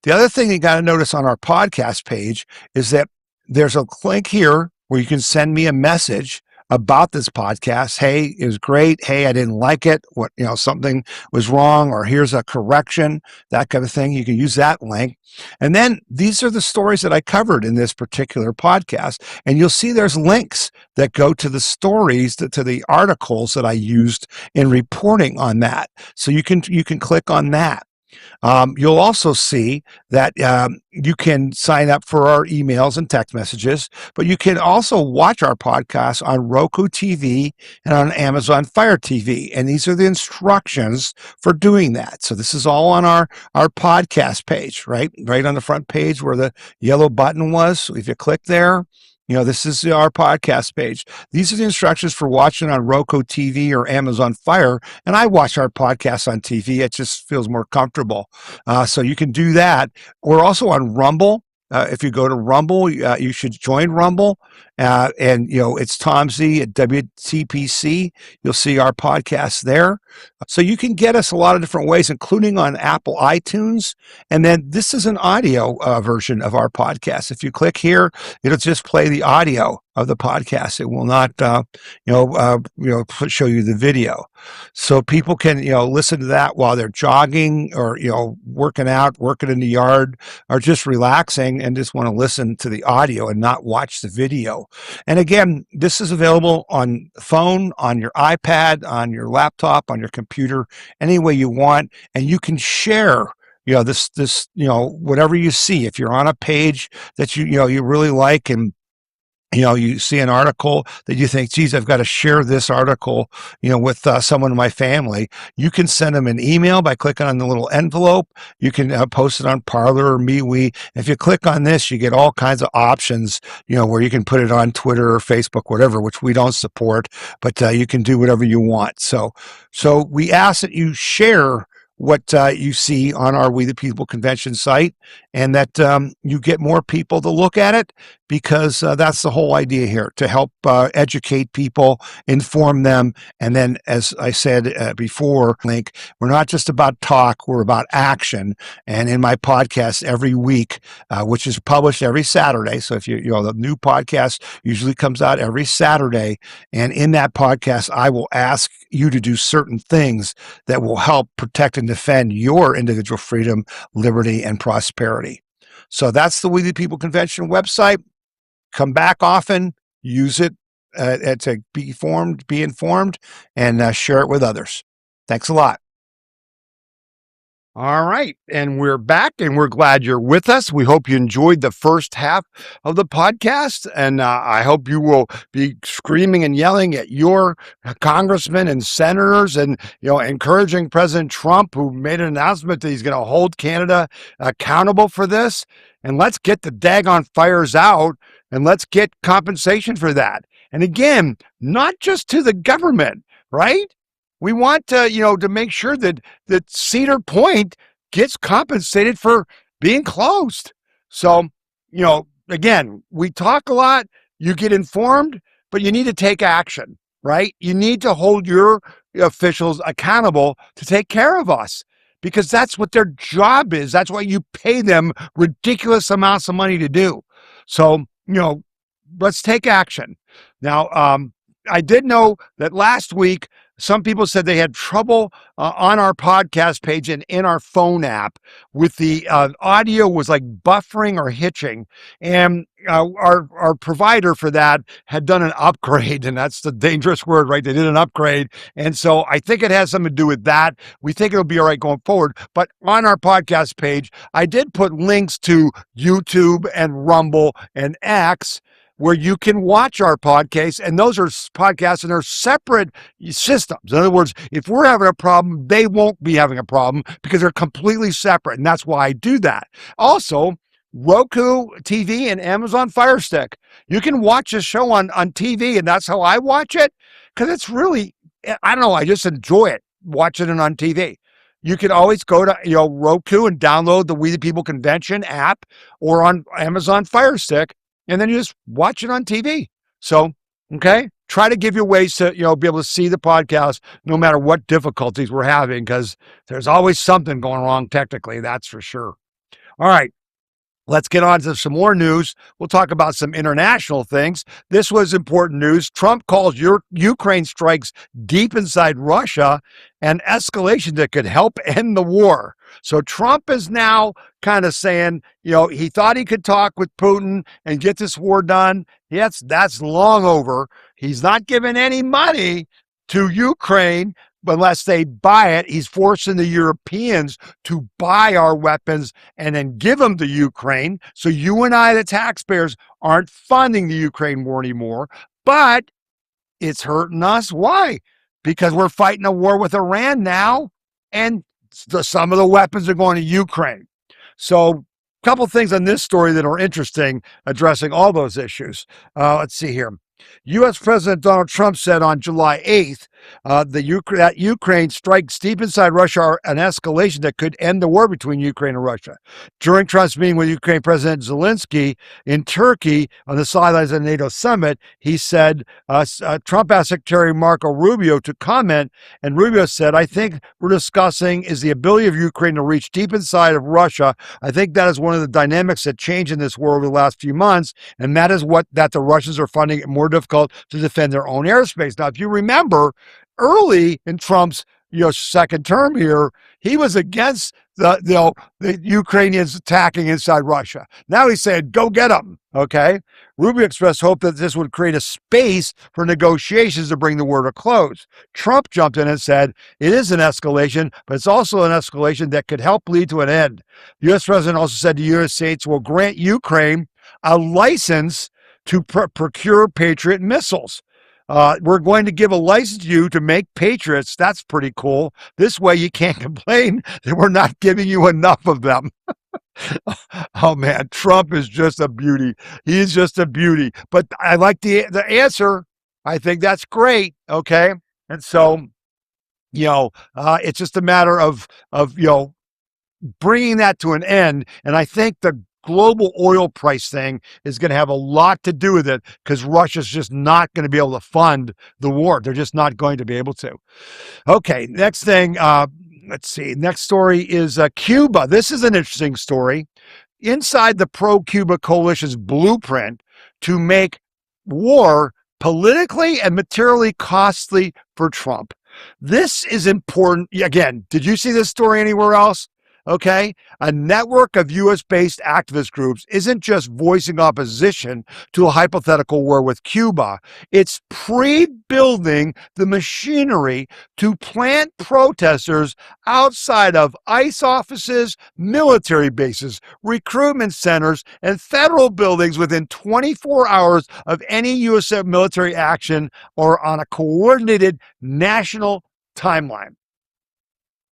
Speaker 1: The other thing you got to notice on our podcast page is that there's a link here where you can send me a message about this podcast. Hey, it was great. Hey, I didn't like it. What, something was wrong, or here's a correction, that kind of thing. You can use that link. And then these are the stories that I covered in this particular podcast. And you'll see there's links that go to the stories, to the articles that I used in reporting on that. So you can click on that. You'll also see that you can sign up for our emails and text messages, but you can also watch our podcast on Roku TV and on Amazon Fire TV. And these are the instructions for doing that. So this is all on our podcast page, right on the front page where the yellow button was. So if you click there, this is our podcast page. These are the instructions for watching on Roku TV or Amazon Fire. And I watch our podcast on TV. It just feels more comfortable. So you can do that. We're also on Rumble. If you go to Rumble, you should join Rumble. And it's Tom Z at WTPC. You'll see our podcast there. So you can get us a lot of different ways, including on Apple iTunes. And then this is an audio version of our podcast. If you click here, it'll just play the audio of the podcast. It will not, show you the video. So people can, listen to that while they're jogging or, working out, working in the yard, or just relaxing and just want to listen to the audio and not watch the video. And again, this is available on phone, on your iPad, on your laptop, on your computer, any way you want. And you can share this, whatever you see, if you're on a page that you really like, and you see an article that you think, geez, I've got to share this article, with someone in my family. You can send them an email by clicking on the little envelope. You can post it on Parler or MeWe. If you click on this, you get all kinds of options, where you can put it on Twitter or Facebook, whatever, which we don't support, but you can do whatever you want. So we ask that you share what you see on our We the People convention site, and that you get more people to look at it, because that's the whole idea here, to help educate people, inform them. And then, as I said before, Link, we're not just about talk, we're about action. And in my podcast every week, which is published every Saturday, so if the new podcast usually comes out every Saturday, and in that podcast, I will ask you to do certain things that will help protect and defend your individual freedom, liberty, and prosperity. So that's the We the People Convention website. Come back often, use it to be informed, and share it with others. Thanks a lot. All right. And we're back, and we're glad you're with us. We hope you enjoyed the first half of the podcast. And I hope you will be screaming and yelling at your congressmen and senators, and, encouraging President Trump, who made an announcement that he's going to hold Canada accountable for this. And let's get the daggone fires out, and let's get compensation for that. And again, not just to the government, right? We want to make sure that Cedar Point gets compensated for being closed. So, again, we talk a lot, you get informed, but you need to take action, right? You need to hold your officials accountable to take care of us, because that's what their job is. That's what you pay them ridiculous amounts of money to do. So, let's take action. Now, I did know that last week, some people said they had trouble on our podcast page and in our phone app with the audio was like buffering or hitching. And our provider for that had done an upgrade, and that's the dangerous word, right? They did an upgrade. And so I think it has something to do with that. We think it'll be all right going forward. But on our podcast page, I did put links to YouTube and Rumble and X, where you can watch our podcasts, and those are podcasts, and they're separate systems. In other words, if we're having a problem, they won't be having a problem, because they're completely separate, and that's why I do that. Also, Roku TV and Amazon Fire Stick. You can watch a show on TV, and that's how I watch it, because it's really, I don't know, I just enjoy it, watching it on TV. You can always go to Roku and download the We the People Convention app, or on Amazon Fire Stick, and then you just watch it on TV. So, okay, try to give you ways to, be able to see the podcast no matter what difficulties we're having, because there's always something going wrong technically, that's for sure. All right. Let's get on to some more news. We'll talk about some international things. This was important news. Trump calls Ukraine strikes deep inside Russia an escalation that could help end the war. So Trump is now kind of saying, he thought he could talk with Putin and get this war done. Yes, that's long over. He's not giving any money to Ukraine unless they buy it. He's forcing the Europeans to buy our weapons and then give them to Ukraine. So you and I, the taxpayers, aren't funding the Ukraine war anymore. But it's hurting us. Why? Because we're fighting a war with Iran now, and some of the weapons are going to Ukraine. So a couple things on this story that are interesting, addressing all those issues. Let's see here. U.S. President Donald Trump said on July 8th that Ukraine strikes deep inside Russia are an escalation that could end the war between Ukraine and Russia. During Trump's meeting with Ukraine President Zelensky in Turkey on the sidelines of the NATO summit, he said, Trump asked Secretary Marco Rubio to comment, and Rubio said, I think we're discussing is the ability of Ukraine to reach deep inside of Russia. I think that is one of the dynamics that changed in this war over the last few months, and that is that the Russians are finding it more difficult to defend their own airspace. Now, if you remember, early in Trump's second term here, he was against the Ukrainians attacking inside Russia. Now he's saying, go get them. Okay. Rubio expressed hope that this would create a space for negotiations to bring the war to a close. Trump jumped in and said, it is an escalation, but it's also an escalation that could help lead to an end. The U.S. president also said the United States will grant Ukraine a license to procure Patriot missiles. We're going to give a license to you to make Patriots. That's pretty cool. This way you can't complain that we're not giving you enough of them. Oh man, Trump is just a beauty. He's just a beauty. But I like the answer. I think that's great. Okay. And so, it's just a matter of bringing that to an end. And I think the global oil price thing is going to have a lot to do with it because Russia's just not going to be able to fund the war. They're just not going to be able to. Okay, next thing. Let's see. Next story is Cuba. This is an interesting story. Inside the pro-Cuba coalition's blueprint to make war politically and materially costly for Trump. This is important. Again, did you see this story anywhere else? Okay, a network of U.S.-based activist groups isn't just voicing opposition to a hypothetical war with Cuba. It's pre-building the machinery to plant protesters outside of ICE offices, military bases, recruitment centers, and federal buildings within 24 hours of any U.S. military action or on a coordinated national timeline.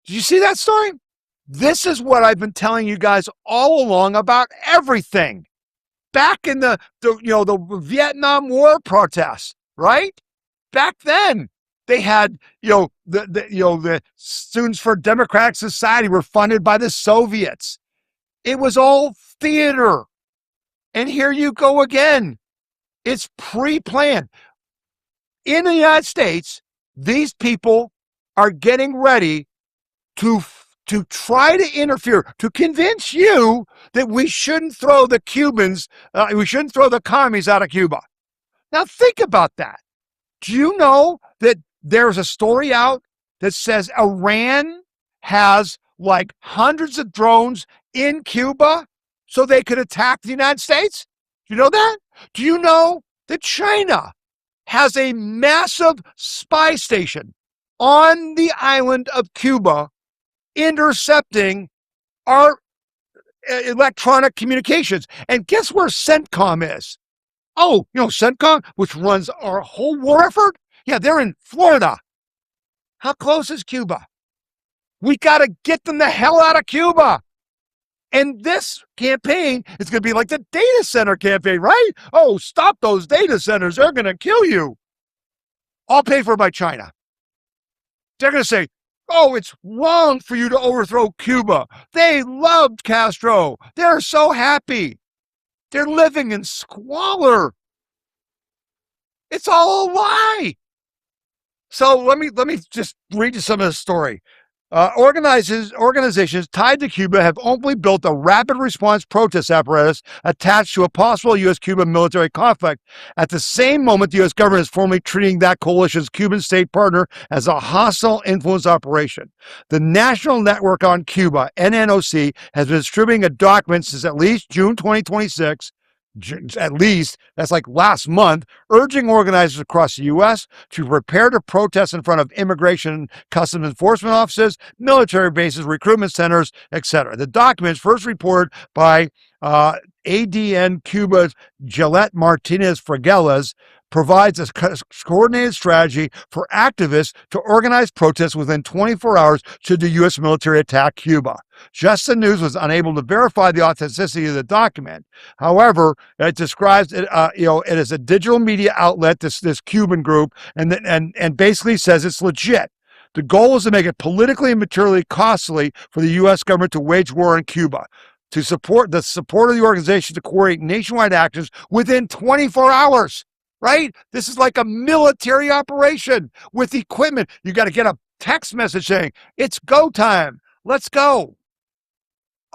Speaker 1: Did you see that story? This is what I've been telling you guys all along about everything. Back in the Vietnam War protests, right? Back then, they had the Students for Democratic Society were funded by the Soviets. It was all theater, and here you go again. It's pre-planned. In the United States, these people are getting ready to try to interfere, to convince you that we shouldn't throw the Cubans, we shouldn't throw the commies out of Cuba. Now think about that. Do you know that there's a story out that says Iran has like hundreds of drones in Cuba so they could attack the United States? Do you know that? Do you know that China has a massive spy station on the island of Cuba intercepting our electronic communications? And guess where CENTCOM is? Oh, CENTCOM, which runs our whole war effort? Yeah, they're in Florida. How close is Cuba? We got to get them the hell out of Cuba. And this campaign is going to be like the data center campaign, right? Oh, stop those data centers. They're going to kill you. All paid for by China. They're going to say, oh, it's wrong for you to overthrow Cuba. They loved Castro. They're so happy. They're living in squalor. It's all a lie. So let me just read you some of the story. Organizations tied to Cuba have openly built a rapid response protest apparatus attached to a possible U.S.-Cuban military conflict. At the same moment, the U.S. government is formally treating that coalition's Cuban state partner as a hostile influence operation. The National Network on Cuba, NNOC, has been distributing a document since at least June 2026, at least, that's like last month, urging organizers across the U.S. to prepare to protest in front of immigration and customs enforcement offices, military bases, recruitment centers, etc. The document, first reported by ADN Cuba's Gillette Martinez Frageles, provides a coordinated strategy for activists to organize protests within 24 hours should the U.S. military attack Cuba. Just the News was unable to verify the authenticity of the document. However, it describes it, it as a digital media outlet, this Cuban group, and basically says it's legit. The goal is to make it politically and materially costly for the U.S. government to wage war on Cuba. To support of the organization to coordinate nationwide actions within 24 hours. Right? This is like a military operation with equipment. You got to get a text message saying, it's go time. Let's go.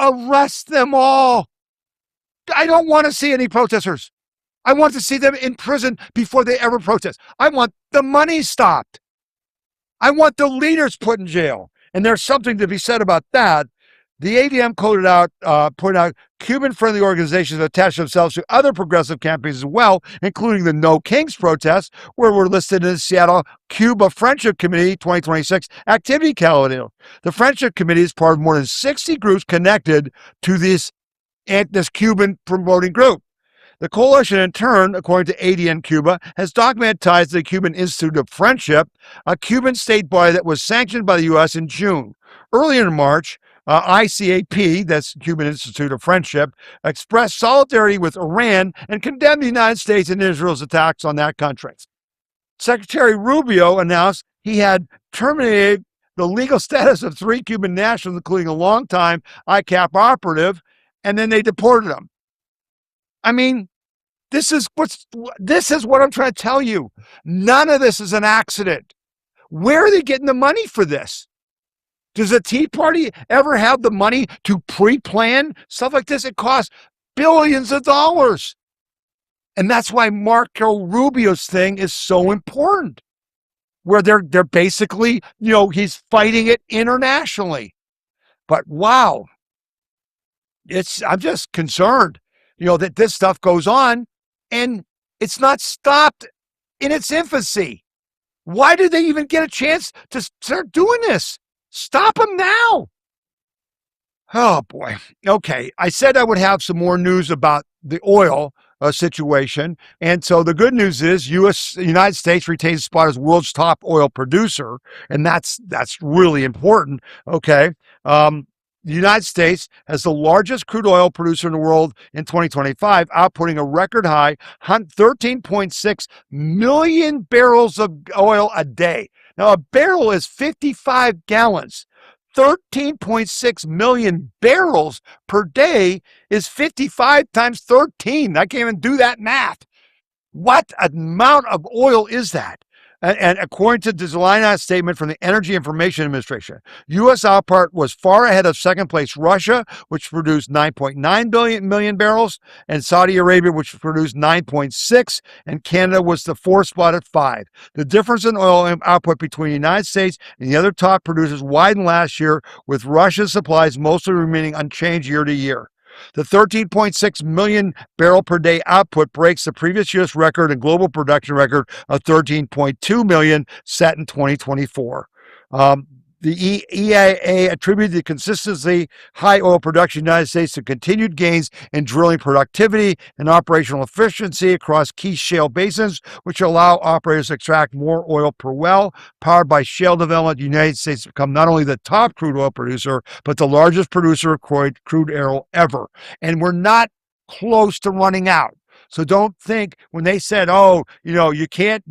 Speaker 1: Arrest them all. I don't want to see any protesters. I want to see them in prison before they ever protest. I want the money stopped. I want the leaders put in jail. And there's something to be said about that. The ADM pointed out Cuban-friendly organizations attach themselves to other progressive campaigns as well, including the No Kings protest, where we're listed in the Seattle Cuba Friendship Committee 2026 activity calendar. The Friendship Committee is part of more than 60 groups connected to this Cuban promoting group. The coalition, in turn, according to ADN Cuba, has documented ties to the Cuban Institute of Friendship, a Cuban state body that was sanctioned by the U.S. in June. Earlier in March, ICAP, that's Cuban Institute of Friendship, expressed solidarity with Iran and condemned the United States and Israel's attacks on that country. Secretary Rubio announced he had terminated the legal status of 3 Cuban nationals, including a longtime ICAP operative, and then they deported them. I mean, this is what I'm trying to tell you. None of this is an accident. Where are they getting the money for this? Does the Tea Party ever have the money to pre-plan stuff like this? It costs billions of dollars. And that's why Marco Rubio's thing is so important, where they're basically, he's fighting it internationally. But wow, I'm just concerned, that this stuff goes on and it's not stopped in its infancy. Why did they even get a chance to start doing this? Stop them now. Oh boy. Okay. I said I would have some more news about the oil situation. And so the good news is United States retains spot as world's top oil producer. And that's really important. Okay. The United States has the largest crude oil producer in the world in 2025, outputting a record high 13.6 million barrels of oil a day. Now, a barrel is 55 gallons. 13.6 million barrels per day is 55 times 13. I can't even do that math. What amount of oil is that? And according to the July statement from the Energy Information Administration, U.S. output was far ahead of second place Russia, which produced 9.9 million barrels, and Saudi Arabia, which produced 9.6, and Canada was the fourth spot at 5. The difference in oil output between the United States and the other top producers widened last year, with Russia's supplies mostly remaining unchanged year to year. The 13.6 million barrel per day output breaks the previous year's record and global production record of 13.2 million set in 2024. The EIA attributed the consistently high oil production in the United States to continued gains in drilling productivity and operational efficiency across key shale basins, which allow operators to extract more oil per well. Powered by shale development, the United States has become not only the top crude oil producer, but the largest producer of crude oil ever. And we're not close to running out. So don't think when they said, you can't,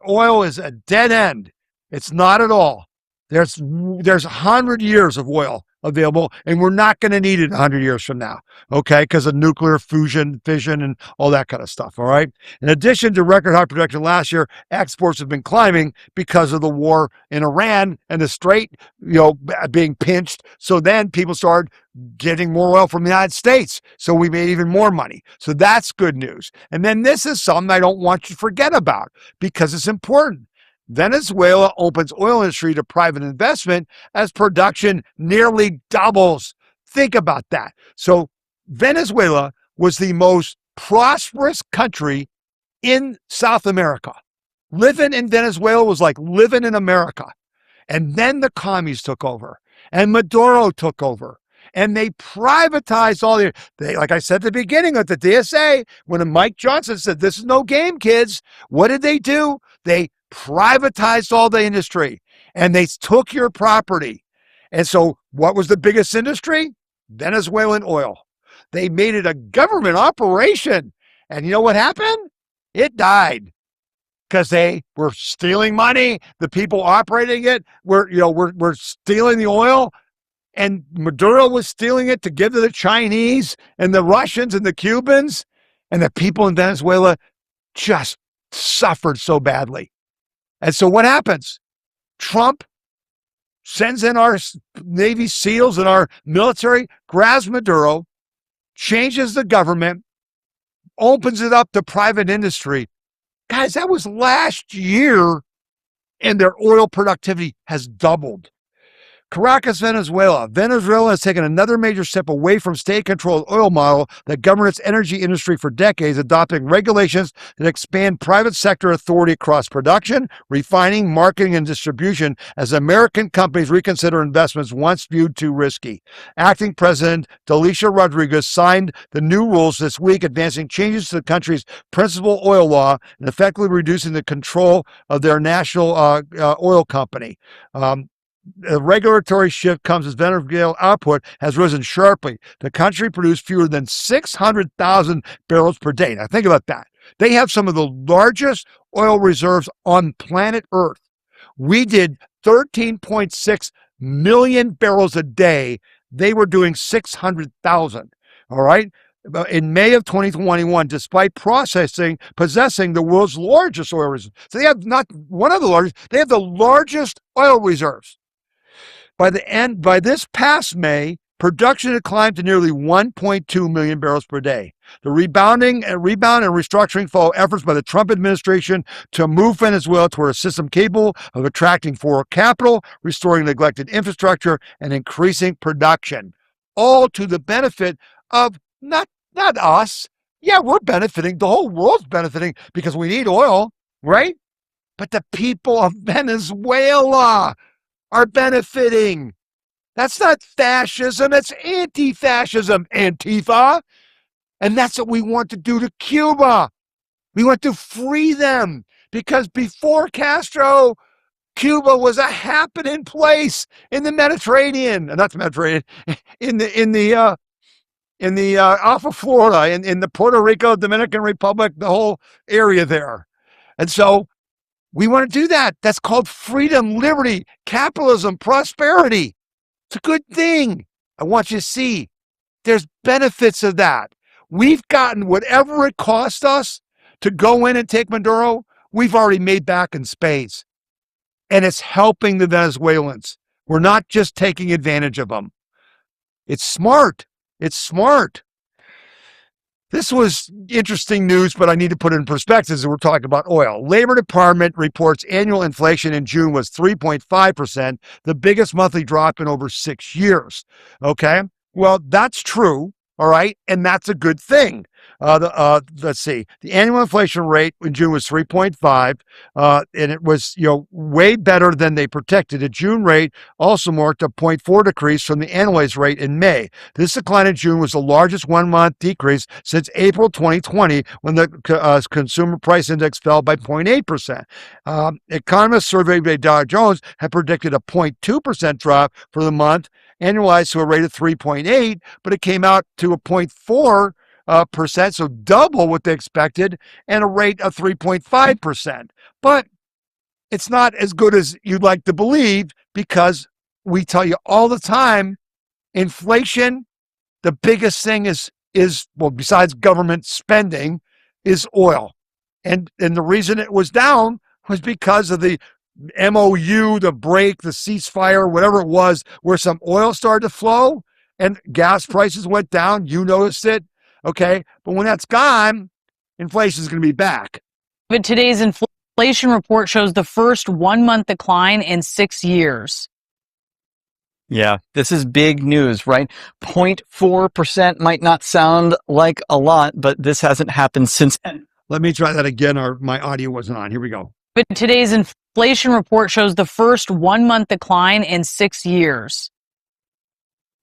Speaker 1: oil is a dead end. It's not at all. There's 100 years of oil available, and we're not going to need it 100 years from now, okay, because of nuclear fission, and all that kind of stuff, all right? In addition to record high production last year, exports have been climbing because of the war in Iran and the Strait, being pinched. So then people started getting more oil from the United States. So we made even more money. So that's good news. And then this is something I don't want you to forget about because it's important. Venezuela opens oil industry to private investment as production nearly doubles. Think about that. So Venezuela was the most prosperous country in South America. Living in Venezuela was like living in America. And then the commies took over and Maduro took over. And they privatized like I said at the beginning of the DSA, when Mike Johnson said, this is no game, kids. What did they do? They privatized all the industry and they took your property. And so what was the biggest industry? Venezuelan oil. They made it a government operation. And you know what happened? It died because they were stealing money. The people operating it were stealing the oil. And Maduro was stealing it to give to the Chinese and the Russians and the Cubans. And the people in Venezuela just suffered so badly. And so what happens? Trump sends in our Navy SEALs and our military, grabs Maduro, changes the government, opens it up to private industry. Guys, that was last year, and their oil productivity has doubled. Caracas, Venezuela. Venezuela has taken another major step away from state-controlled oil model that governed its energy industry for decades, adopting regulations that expand private sector authority across production, refining, marketing, and distribution as American companies reconsider investments once viewed too risky. Acting President Delcia Rodriguez signed the new rules this week, advancing changes to the country's principal oil law and effectively reducing the control of their national oil company. The regulatory shift comes as Venezuela output has risen sharply. The country produced fewer than 600,000 barrels per day. Now, think about that. They have some of the largest oil reserves on planet Earth. We did 13.6 million barrels a day. They were doing 600,000. All right. In May of 2021, despite possessing the world's largest oil reserves. So they have not one of the largest, they have the largest oil reserves. By this past May, production had climbed to nearly 1.2 million barrels per day. The rebound and restructuring follow efforts by the Trump administration to move Venezuela toward a system capable of attracting foreign capital, restoring neglected infrastructure, and increasing production. All to the benefit of not us. Yeah, we're benefiting. The whole world's benefiting because we need oil, right? But the people of Venezuela are benefiting. That's not fascism, it's anti-fascism, Antifa. And that's what we want to do to Cuba. We want to free them because before Castro, Cuba was a happening place in the Mediterranean, not the Mediterranean, in the off of Florida, in the Puerto Rico, Dominican Republic, the whole area there. And so we want to do that. That's called freedom, liberty, capitalism, prosperity. It's a good thing. I want you to see there's benefits of that. We've gotten whatever it cost us to go in and take Maduro, we've already made back in spades. And it's helping the Venezuelans. We're not just taking advantage of them. It's smart. It's smart. This was interesting news, but I need to put it in perspective as we're talking about oil. Labor Department reports annual inflation in June was 3.5%, the biggest monthly drop in over 6 years. Okay, well, that's true. All right, and that's a good thing. Let's see. The annual inflation rate in June was 3.5, and it was way better than they predicted. The June rate also marked a 0.4 decrease from the annualized rate in May. This decline in June was the largest one-month decrease since April 2020, when the consumer price index fell by 0.8%. Economists surveyed by Dow Jones had predicted a 0.2% drop for the month, annualized to a rate of 3.8, but it came out to a 0.4%, so double what they expected, and a rate of 3.5%. But it's not as good as you'd like to believe, because we tell you all the time, inflation, the biggest thing is well, besides government spending, is oil. And the reason it was down was because of the MOU, the break, the ceasefire, whatever it was, where some oil started to flow and gas prices went down. You noticed it. Okay. But when that's gone, inflation is going to be back.
Speaker 5: But today's inflation report shows the first 1 month decline in 6 years.
Speaker 6: Yeah, this is big news, right? 0.4% might not sound like a lot, but this hasn't happened since.
Speaker 1: Let me try that again. My audio wasn't on. Here we go.
Speaker 5: But today's inflation report shows the first 1 month decline in 6 years.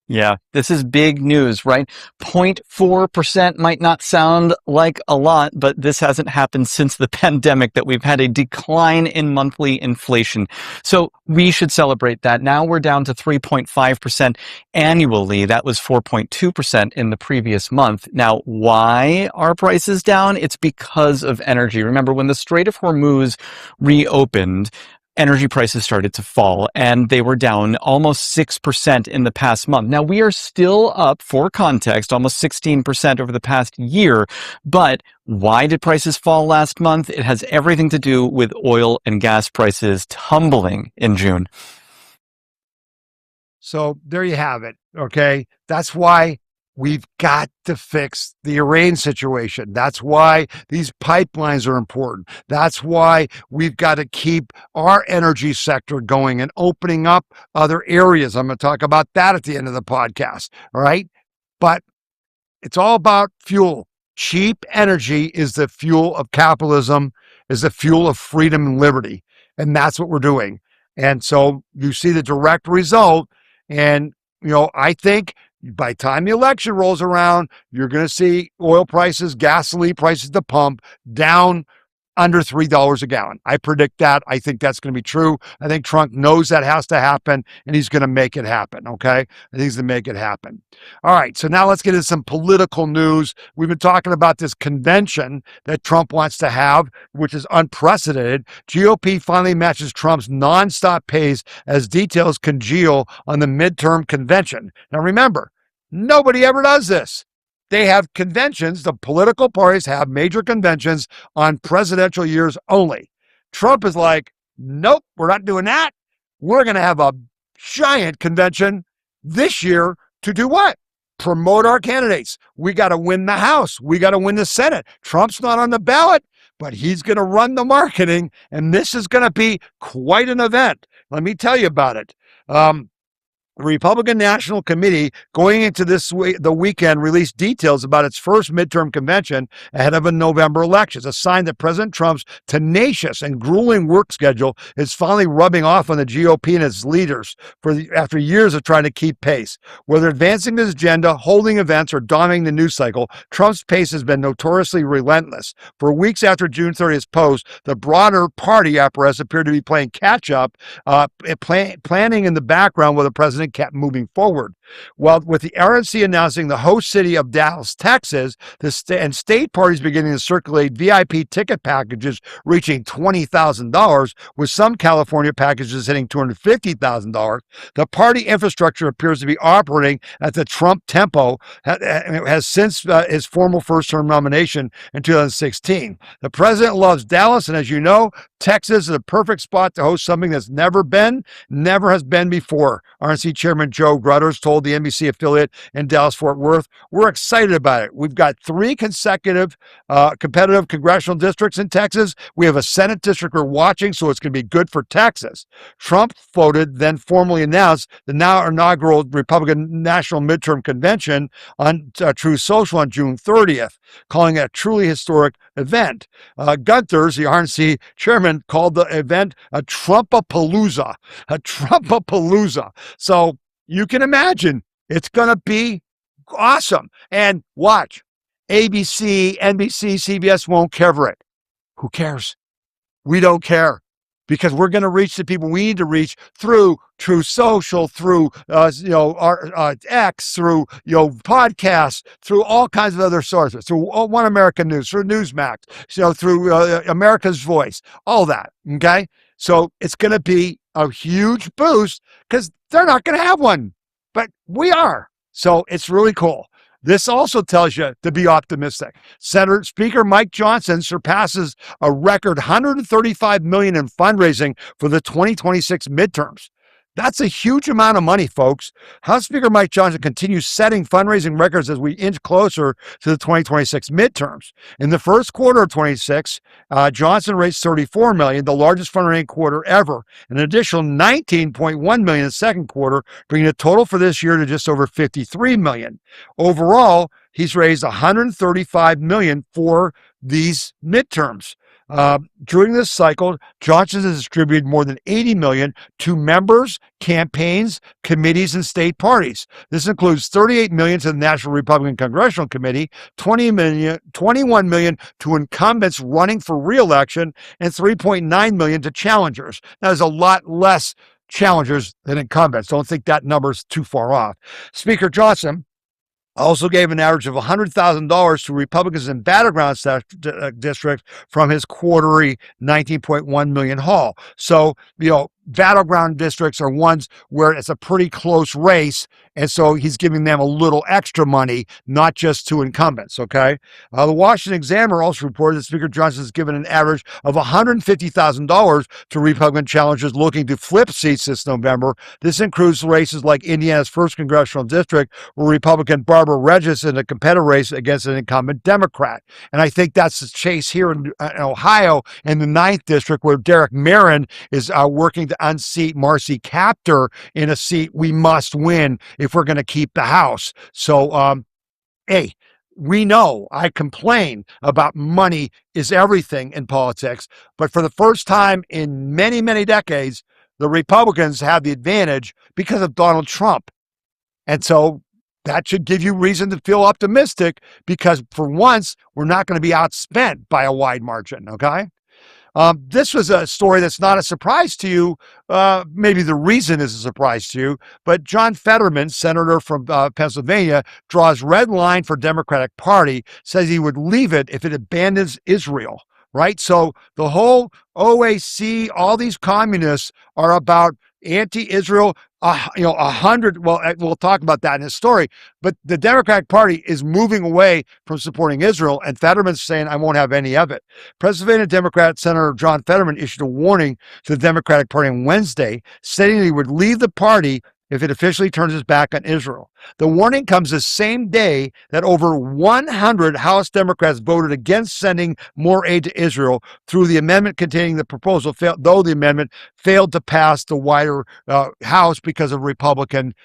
Speaker 6: Yeah, this is big news, right? 0.4% might not sound like a lot, but this hasn't happened since the pandemic, that we've had a decline in monthly inflation. So we should celebrate that. Now we're down to 3.5% annually. That was 4.2% in the previous month. Now, why are prices down? It's because of energy. Remember, when the Strait of Hormuz reopened, energy prices started to fall, and they were down almost 6% in the past month. Now, we are still up, for context, almost 16% over the past year. But why did prices fall last month? It has everything to do with oil and gas prices tumbling in June.
Speaker 1: So there you have it. Okay. That's why We've got to fix the Iran situation. That's why these pipelines are important. That's why we've got to keep our energy sector going and opening up other areas. I'm going to talk about that at the end of the podcast. All right. But it's all about fuel. Cheap energy is the fuel of capitalism, is the fuel of freedom and liberty. And that's what we're doing. And so you see the direct result. And, I think by the time the election rolls around, you're going to see oil prices, gasoline prices at the pump down under $3 a gallon. I predict that. I think that's going to be true. I think Trump knows that has to happen, and he's going to make it happen, okay? I think he's going to make it happen. All right, so now let's get into some political news. We've been talking about this convention that Trump wants to have, which is unprecedented. GOP finally matches Trump's nonstop pace as details congeal on the midterm convention. Now remember, nobody ever does this. They have conventions, the political parties have major conventions on presidential years only. Trump is like, nope, we're not doing that. We're going to have a giant convention this year to do what? Promote our candidates. We got to win the House. We got to win the Senate. Trump's not on the ballot, but he's going to run the marketing, and this is going to be quite an event. Let me tell you about it. The Republican National Committee going into the weekend released details about its first midterm convention ahead of a November election. It's a sign that President Trump's tenacious and grueling work schedule is finally rubbing off on the GOP and its leaders after years of trying to keep pace. Whether advancing his agenda, holding events, or dominating the news cycle, Trump's pace has been notoriously relentless. For weeks after June 30th post, the broader party apparatus appeared to be playing catch-up, planning in the background while the president kept moving forward. Well, with the RNC announcing the host city of Dallas, Texas, and state parties beginning to circulate VIP ticket packages reaching $20,000, with some California packages hitting $250,000, the party infrastructure appears to be operating at the Trump tempo has since his formal first-term nomination in 2016. The president loves Dallas, and as you know, Texas is a perfect spot to host something that's never has been before. RNC Chairman Joe Grutters told the NBC affiliate in Dallas-Fort Worth, "We're excited about it. We've got 3 consecutive competitive congressional districts in Texas. We have a Senate district we're watching, so it's going to be good for Texas." Trump then formally announced the now inaugural Republican National Midterm Convention on Truth Social on June 30th, calling it a truly historic event. Gunters, the RNC chairman, called the event a Trumpapalooza. So you can imagine it's going to be awesome. And watch, ABC, NBC, CBS won't cover it. Who cares? We don't care, because we're going to reach the people we need to reach through Truth Social, through our X, through podcasts, through all kinds of other sources, through One American News, through Newsmax, through America's Voice, all that. Okay, so it's going to be a huge boost because they're not going to have one, but we are. So it's really cool. This also tells you to be optimistic. Speaker Mike Johnson surpasses a record $135 million in fundraising for the 2026 midterms. That's a huge amount of money, folks. House Speaker Mike Johnson continues setting fundraising records as we inch closer to the 2026 midterms. In the first quarter of 26, Johnson raised $34 million, the largest fundraising quarter ever. An additional $19.1 million in the second quarter, bringing the total for this year to just over $53 million. Overall, he's raised $135 million for these midterms. During this cycle, Johnson has distributed more than $80 million to members, campaigns, committees, and state parties. This includes $38 million to the National Republican Congressional Committee, $21 million to incumbents running for re-election, and $3.9 million to challengers. Now, there's a lot less challengers than incumbents. Don't think that number's too far off. Speaker Johnson also gave an average of $100,000 to Republicans in battleground districts from his quarterly $19.1 million haul. So, battleground districts are ones where it's a pretty close race And so he's giving them a little extra money, not just to incumbents, okay? The Washington Examiner also reported that Speaker Johnson has given an average of $150,000 to Republican challengers looking to flip seats this November. This includes races like Indiana's 1st Congressional District, where Republican Barbara Regis in a competitive race against an incumbent Democrat. And I think that's the case here in Ohio in the 9th District, where Derek Marin is working to unseat Marcy Kaptur in a seat we must win if we're going to keep the House. So, hey, we know I complain about money is everything in politics, but for the first time in many, many decades, the Republicans have the advantage because of Donald Trump. And so that should give you reason to feel optimistic, because for once, we're not going to be outspent by a wide margin, okay? This was a story that's not a surprise to you. Maybe the reason is a surprise to you, but John Fetterman, senator from Pennsylvania, draws red line for Democratic Party, says he would leave it if it abandons Israel, right? So the whole OAC, all these communists are about anti-Israel, 100, well, we'll talk about that in his story, but the Democratic Party is moving away from supporting Israel, and Fetterman's saying, I won't have any of it. Pennsylvania Democrat Senator John Fetterman issued a warning to the Democratic Party on Wednesday, stating he would leave the party if it officially turns its back on Israel. The warning comes the same day that over 100 House Democrats voted against sending more aid to Israel through the amendment containing the proposal, though the amendment failed to pass the wider House because of Republican,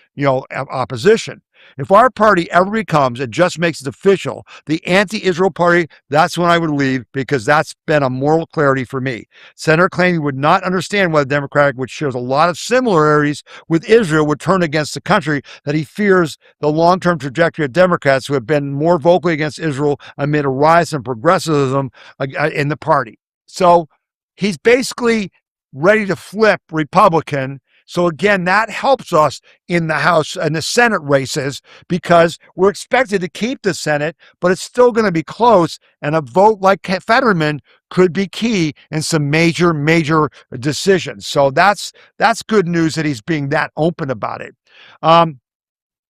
Speaker 1: opposition. If our party ever becomes, and just makes it official, the anti-Israel party, that's when I would leave, because that's been a moral clarity for me. Senator claimed he would not understand why the Democratic, which shares a lot of similarities with Israel, would turn against the country, that he fears the long-term trajectory of Democrats who have been more vocally against Israel amid a rise in progressivism in the party. So he's basically ready to flip Republican. So again, that helps us in the House and the Senate races, because we're expected to keep the Senate, but it's still going to be close. And a vote like Fetterman could be key in some major, major decisions. So that's good news that he's being that open about it.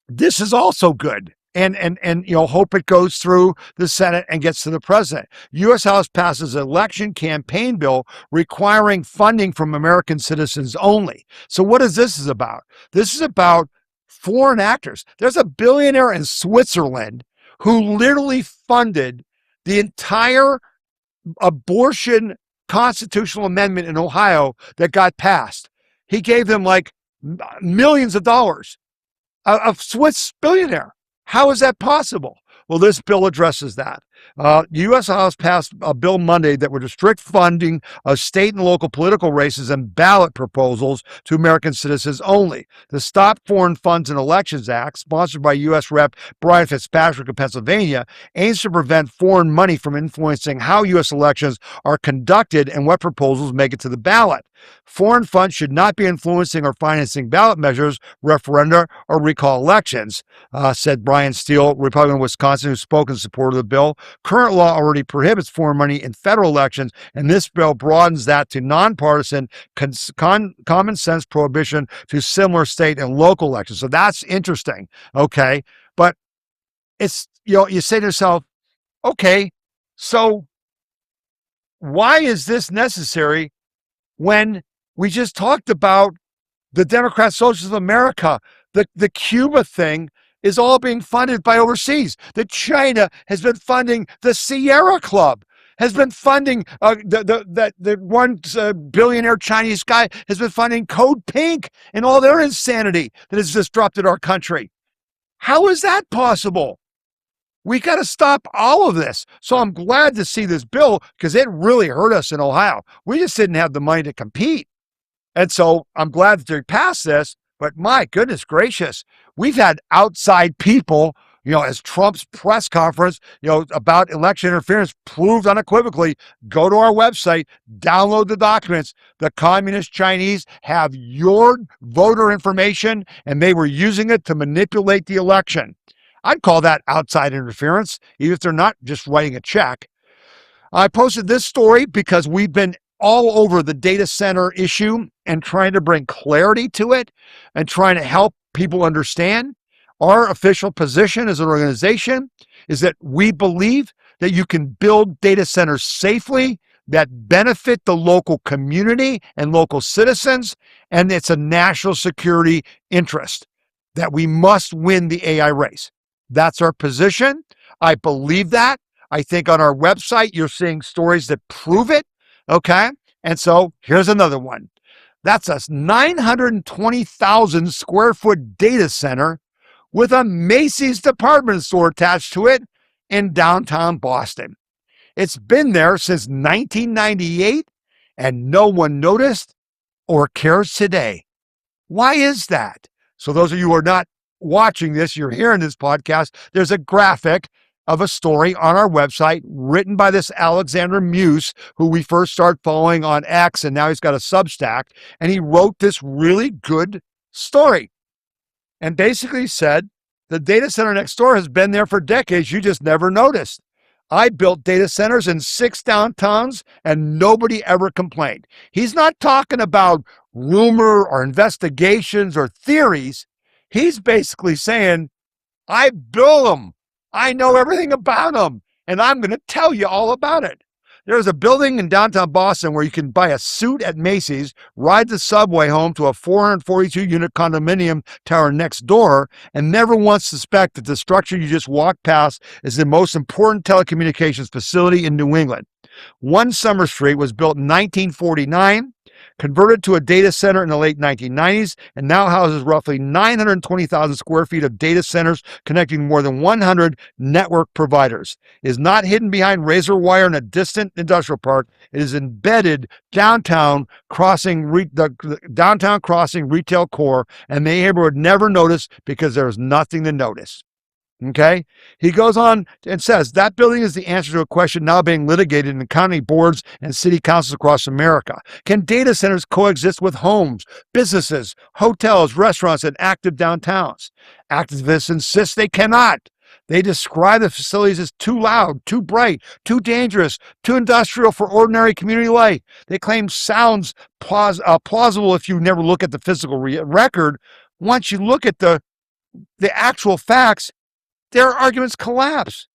Speaker 1: This is also good. And hope it goes through the Senate and gets to the president. U.S. House passes an election campaign bill requiring funding from American citizens only. So what is this about? This is about foreign actors. There's a billionaire in Switzerland who literally funded the entire abortion constitutional amendment in Ohio that got passed. He gave them like millions of dollars. A Swiss billionaire. How is that possible? Well, this bill addresses that. The U.S. House passed a bill Monday that would restrict funding of state and local political races and ballot proposals to American citizens only. The Stop Foreign Funds in Elections Act, sponsored by U.S. Rep. Brian Fitzpatrick of Pennsylvania, aims to prevent foreign money from influencing how U.S. elections are conducted and what proposals make it to the ballot. Foreign funds should not be influencing or financing ballot measures, referenda, or recall elections, said Brian Steele, Republican of Wisconsin, who spoke in support of the bill. Current law already prohibits foreign money in federal elections, and this bill broadens that to nonpartisan, common sense prohibition to similar state and local elections. So that's interesting, okay? But it's, you say to yourself, okay, so why is this necessary when we just talked about the Democrat Socialists of America? The Cuba thing is all being funded by overseas. That China has been funding the Sierra Club, has been funding the one billionaire Chinese guy has been funding Code Pink and all their insanity that has disrupted our country. How is that possible? We got to stop all of this. So I'm glad to see this bill, because it really hurt us in Ohio. We just didn't have the money to compete. And so I'm glad that they passed this, but my goodness gracious, we've had outside people, as Trump's press conference, about election interference proved unequivocally. Go to our website, download the documents. The communist Chinese have your voter information, and they were using it to manipulate the election. I'd call that outside interference, even if they're not just writing a check. I posted this story because we've been all over the data center issue and trying to bring clarity to it and trying to help people understand. Our official position as an organization is that we believe that you can build data centers safely that benefit the local community and local citizens, and it's a national security interest that we must win the AI race. That's our position. I believe that. I think on our website, you're seeing stories that prove it. Okay. And so here's another one. That's a 920,000 square foot data center with a Macy's department store attached to it in downtown Boston. It's been there since 1998 and no one noticed or cares today. Why is that? So those of you who are not watching this, you're hearing this podcast, there's a graphic of a story on our website written by this Alexander Muse, who we first started following on X, and now he's got a Substack, and he wrote this really good story. And basically said, the data center next door has been there for decades, you just never noticed. I built data centers in 6 downtowns and nobody ever complained. He's not talking about rumor or investigations or theories. He's basically saying, I built them. I know everything about them, and I'm going to tell you all about it. There's a building in downtown Boston where you can buy a suit at Macy's, ride the subway home to a 442-unit condominium tower next door, and never once suspect that the structure you just walked past is the most important telecommunications facility in New England. 1 Summer Street was built in 1949, converted to a data center in the late 1990s, and now houses roughly 920,000 square feet of data centers connecting more than 100 network providers. It is not hidden behind razor wire in a distant industrial park. It is embedded downtown crossing downtown crossing retail core, and the neighbor would never notice because there's nothing to notice. Okay. He goes on and says that building is the answer to a question now being litigated in county boards and city councils across America. Can data centers coexist with homes, businesses, hotels, restaurants, and active downtowns? Activists insist they cannot. They describe the facilities as too loud, too bright, too dangerous, too industrial for ordinary community life. They claim sounds plausible if you never look at the physical record. Once you look at the actual facts, their arguments collapse,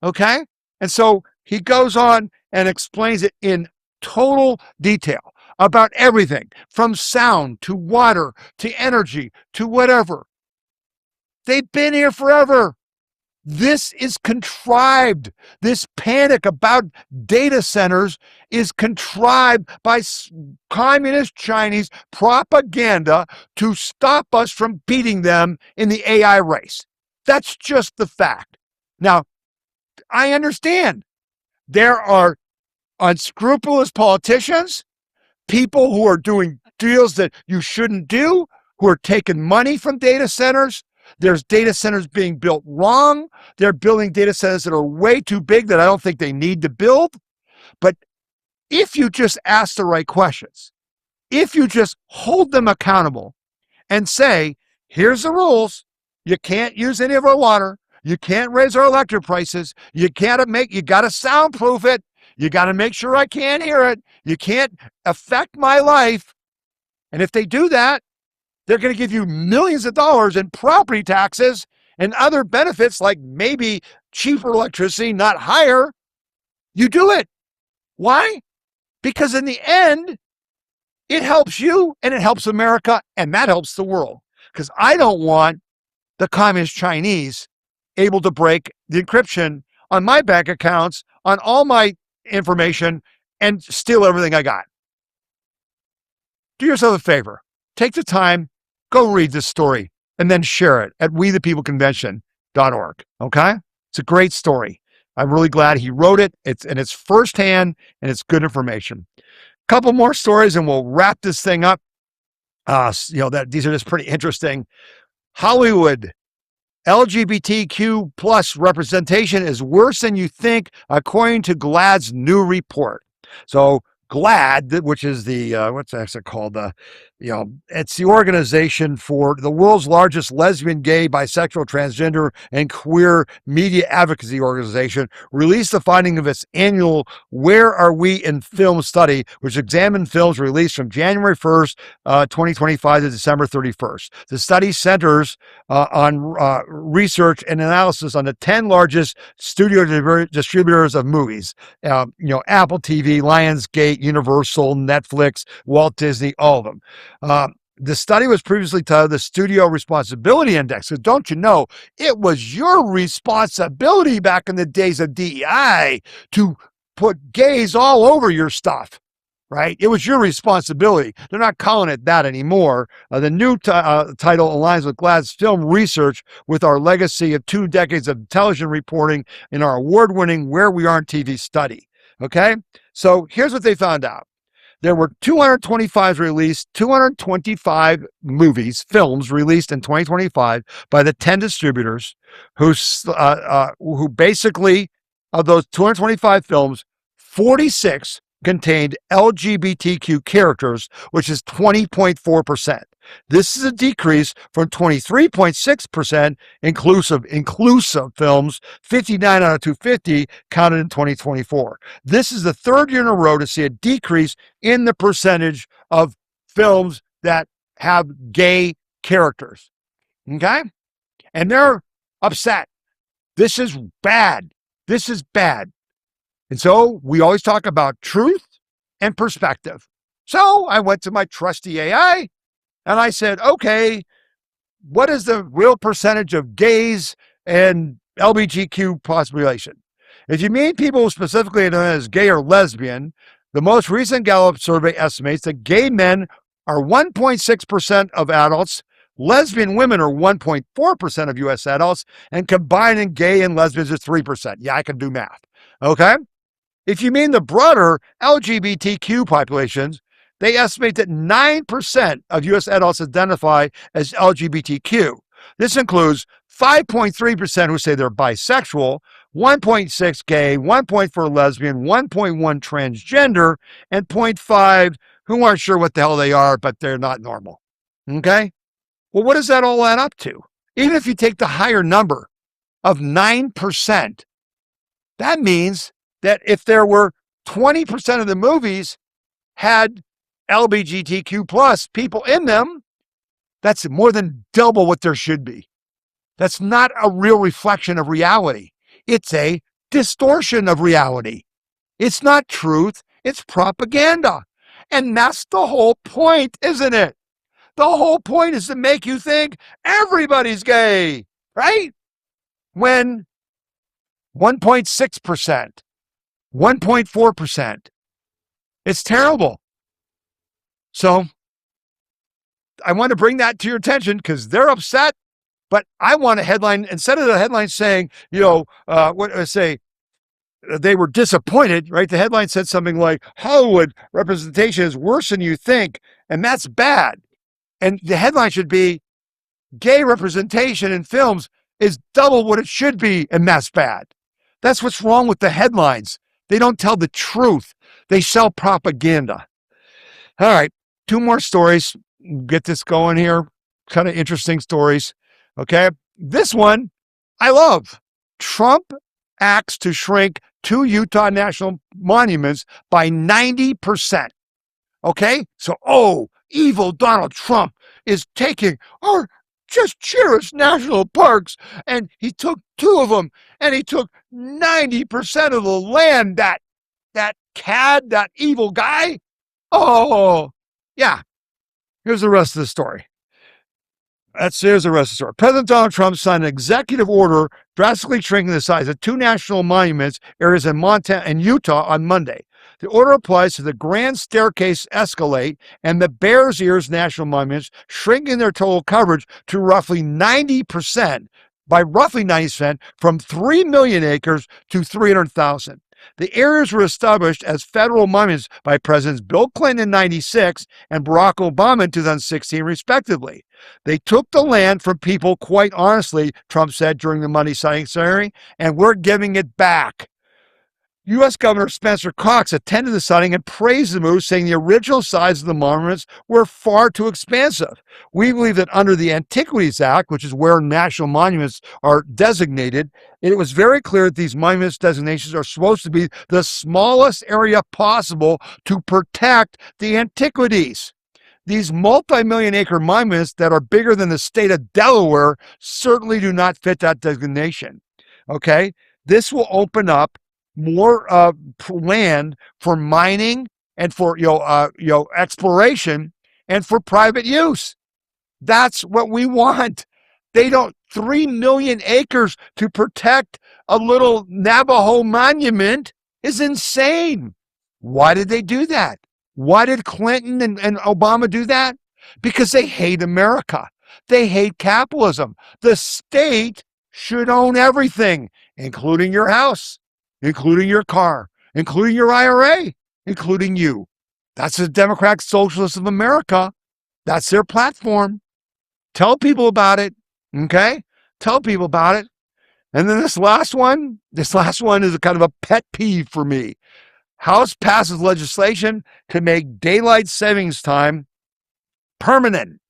Speaker 1: okay? And so he goes on and explains it in total detail about everything from sound to water to energy to whatever. They've been here forever. This is contrived. This panic about data centers is contrived by communist Chinese propaganda to stop us from beating them in the AI race. That's just the fact. Now, I understand there are unscrupulous politicians, people who are doing deals that you shouldn't do, who are taking money from data centers. There's data centers being built wrong. They're building data centers that are way too big that I don't think they need to build. But if you just ask the right questions, if you just hold them accountable and say, here's the rules. You can't use any of our water. You can't raise our electric prices. You got to soundproof it. You got to make sure I can't hear it. You can't affect my life. And if they do that, they're going to give you millions of dollars in property taxes and other benefits like maybe cheaper electricity, not higher. You do it. Why? Because in the end, it helps you and it helps America and that helps the world. Because I don't want the communist Chinese able to break the encryption on my bank accounts, on all my information, and steal everything I got. Do yourself a favor. Take the time, go read this story, and then share it at WeThePeopleConvention.org. Okay? It's a great story. I'm really glad he wrote it. It's firsthand, and it's good information. Couple more stories, and we'll wrap this thing up. These are just pretty interesting. Hollywood, LGBTQ plus representation is worse than you think, according to GLAAD's new report. So GLAAD, which is the, what's it called? It's the organization for the world's largest lesbian, gay, bisexual, transgender, and queer media advocacy organization, released the finding of its annual Where Are We in Film study, which examined films released from January 1st, 2025 to December 31st. The study centers on research and analysis on the 10 largest studio distributors of movies. Apple TV, Lionsgate, Universal, Netflix, Walt Disney, all of them. The study was previously titled the Studio Responsibility Index. So don't you know, it was your responsibility back in the days of DEI to put gays all over your stuff, right? It was your responsibility. They're not calling it that anymore. The new title aligns with GLAAD's film research with our legacy of 2 decades of television reporting in our award-winning Where We Are in TV study. Okay? So here's what they found out. There were 225 films released in 2025 by the 10 distributors who basically, of those 225 films, 46 contained LGBTQ characters, which is 20.4%. This is a decrease from 23.6% inclusive films, 59 out of 250 counted in 2024. This is the 3rd year in a row to see a decrease in the percentage of films that have gay characters. Okay? And they're upset. This is bad. This is bad. And so we always talk about truth and perspective. So I went to my trusty AI and I said, okay, what is the real percentage of gays and LGBTQ population? If you mean people specifically known as gay or lesbian, the most recent Gallup survey estimates that gay men are 1.6% of adults, lesbian women are 1.4% of U.S. adults, and combining gay and lesbians is 3%. Yeah, I can do math. Okay? If you mean the broader LGBTQ populations, they estimate that 9% of U.S. adults identify as LGBTQ. This includes 5.3% who say they're bisexual, 1.6 gay, 1.4 lesbian, 1.1 transgender, and 0.5 who aren't sure what the hell they are, but they're not normal. Okay? Well, what does that all add up to? Even if you take the higher number of 9%, that means that if there were 20% of the movies had LGBTQ plus people in them, that's more than double what there should be. That's not a real reflection of reality. It's a distortion of reality. It's not truth, it's propaganda. And that's the whole point, isn't it? The whole point is to make you think everybody's gay, right? When 1.6%, 1.4%. It's terrible. So I want to bring that to your attention because they're upset, but I want a headline, instead of the headline saying, they were disappointed, right? The headline said something like, Hollywood representation is worse than you think, and that's bad. And the headline should be, gay representation in films is double what it should be, and that's bad. That's what's wrong with the headlines. They don't tell the truth. They sell propaganda. All right, 2 more stories. Get this going here. Kind of interesting stories. Okay, this one I love. Trump acts to shrink 2 Utah national monuments by 90%. Okay, so, evil Donald Trump is taking our just cherished national parks, and he took 2 of them, and he took 90% of the land, that cad, that evil guy. Oh, yeah. Here's the rest of the story. Here's the rest of the story. President Donald Trump signed an executive order drastically shrinking the size of 2 national monuments areas in Montana and Utah on Monday. The order applies to the Grand Staircase Escalade and the Bears Ears National Monuments, shrinking their total coverage to roughly 90%, from 3 million acres to 300,000. The areas were established as federal monuments by Presidents Bill Clinton in 1996 and Barack Obama in 2016, respectively. They took the land from people, quite honestly, Trump said during the Monday signing ceremony, and we're giving it back. U.S. Governor Spencer Cox attended the signing and praised the move, saying the original size of the monuments were far too expansive. We believe that under the Antiquities Act, which is where national monuments are designated, it was very clear that these monuments designations are supposed to be the smallest area possible to protect the antiquities. These multi-million acre monuments that are bigger than the state of Delaware certainly do not fit that designation. Okay? This will open up more land for mining and for exploration and for private use. That's what we want. They don't 3 million acres to protect a little Navajo monument is insane. Why did they do that? Why did Clinton and Obama do that? Because they hate America. They hate capitalism. The state should own everything, including your house, including your car, including your IRA, including you. That's the Democratic Socialists of America. That's their platform. Tell people about it, okay? Tell people about it. And then this last one is a kind of a pet peeve for me. House passes legislation to make daylight savings time permanent.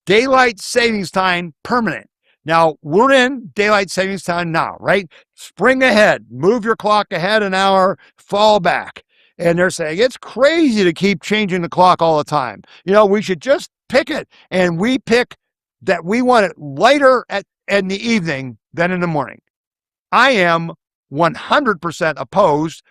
Speaker 1: Daylight savings time permanent. Now, we're in daylight savings time now, right? Spring ahead, move your clock ahead an hour, fall back. And they're saying it's crazy to keep changing the clock all the time. We should just pick it. And we pick that we want it later in the evening than in the morning. I am 100% opposed.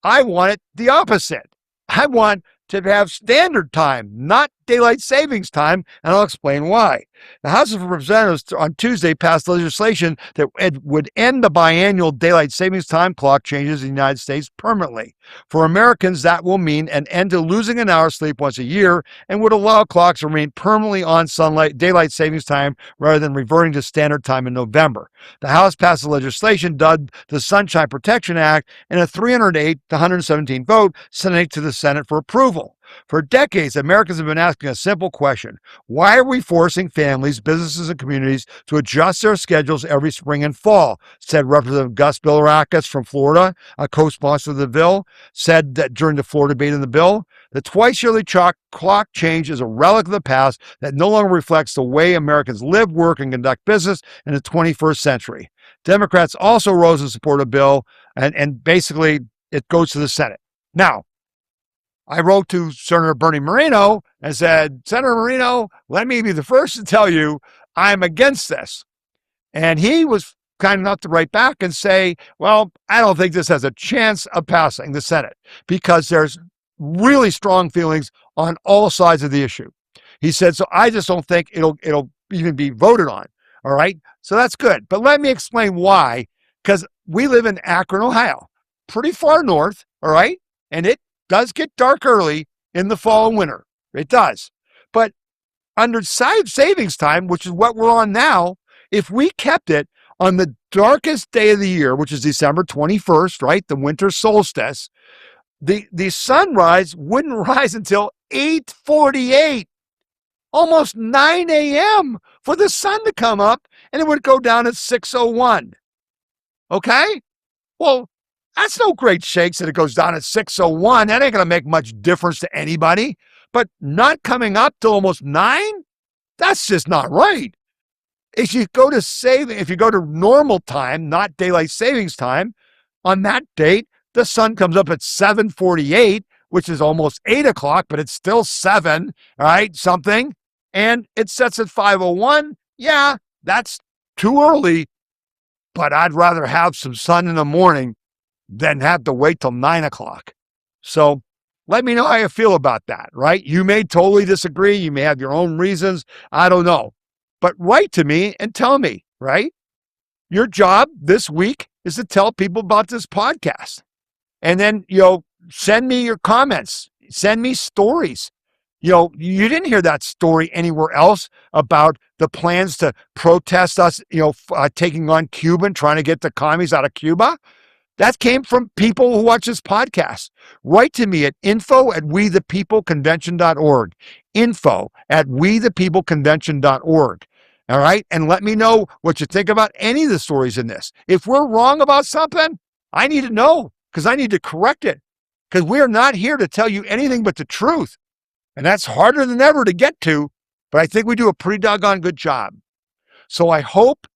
Speaker 1: I want it the opposite. I want to have standard time, not daylight savings time, and I'll explain why. The House of Representatives on Tuesday passed legislation that would end the biannual daylight savings time clock changes in the United States permanently. For Americans, that will mean an end to losing an hour's sleep once a year and would allow clocks to remain permanently on daylight savings time rather than reverting to standard time in November. The House passed the legislation dubbed the Sunshine Protection Act in a 308 to 117 vote, sending it to the Senate for approval. For decades, Americans have been asking a simple question. Why are we forcing families, businesses, and communities to adjust their schedules every spring and fall? Said Representative Gus Bilirakis from Florida, a co-sponsor of the bill, said that during the floor debate in the bill, the twice-yearly clock change is a relic of the past that no longer reflects the way Americans live, work, and conduct business in the 21st century. Democrats also rose in support of the bill, and basically it goes to the Senate. Now, I wrote to Senator Bernie Moreno and said, Senator Moreno, let me be the first to tell you I'm against this. And he was kind enough to write back and say, well, I don't think this has a chance of passing the Senate because there's really strong feelings on all sides of the issue. He said, so I just don't think it'll even be voted on. All right. So that's good. But let me explain why, because we live in Akron, Ohio, pretty far north. All right. And it does get dark early in the fall and winter. It does. But under savings time, which is what we're on now, if we kept it on the darkest day of the year, which is December 21st, right, the winter solstice, the sunrise wouldn't rise until 8:48, almost 9 a.m. for the sun to come up, and it would go down at 6:01. Okay? Well, that's no great shakes that it goes down at 6:01. That ain't going to make much difference to anybody. But not coming up till almost 9? That's just not right. If you go to normal time, not daylight savings time, on that date, the sun comes up at 7:48, which is almost 8 o'clock, but it's still 7, right? Something. And it sets at 5:01. Yeah, that's too early, but I'd rather have some sun in the morning than have to wait till 9 o'clock. So let me know how you feel about that, right? You may totally disagree. You may have your own reasons. I don't know. But write to me and tell me, right? Your job this week is to tell people about this podcast. And then, send me your comments. Send me stories. You didn't hear that story anywhere else about the plans to protest us, taking on Cuba and trying to get the commies out of Cuba. That came from people who watch this podcast. Write to me at info@wethepeopleconvention.org. info@wethepeopleconvention.org. All right. And let me know what you think about any of the stories in this. If we're wrong about something, I need to know. because I need to correct it, because we are not here to tell you anything but the truth. And that's harder than ever to get to, but I think we do a pretty doggone good job. So I hope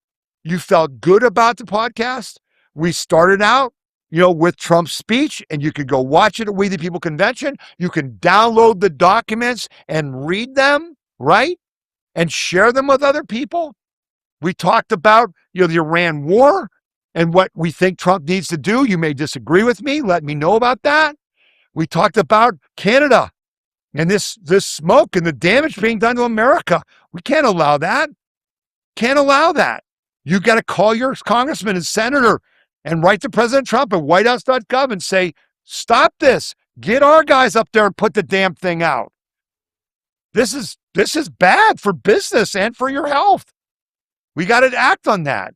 Speaker 1: you felt good about the podcast. We started out, with Trump's speech, and you could go watch it at We the People Convention. You can download the documents and read them, right? And share them with other people. We talked about, the Iran war and what we think Trump needs to do. You may disagree with me. Let me know about that. We talked about Canada and this smoke and the damage being done to America. We can't allow that. Can't allow that. You got to call your congressman and senator and write to President Trump at whitehouse.gov and say, stop this. Get our guys up there and put the damn thing out. This is bad for business and for your health. We got to act on that.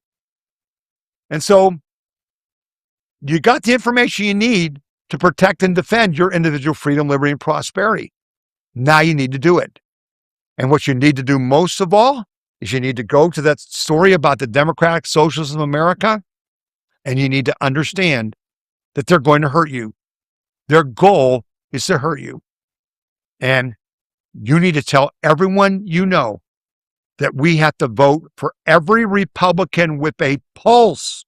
Speaker 1: And so you got the information you need to protect and defend your individual freedom, liberty, and prosperity. Now you need to do it. And what you need to do most of all is you need to go to that story about the Democratic Socialists of America, and you need to understand that they're going to hurt you. Their goal is to hurt you. And you need to tell everyone you know that we have to vote for every Republican with a pulse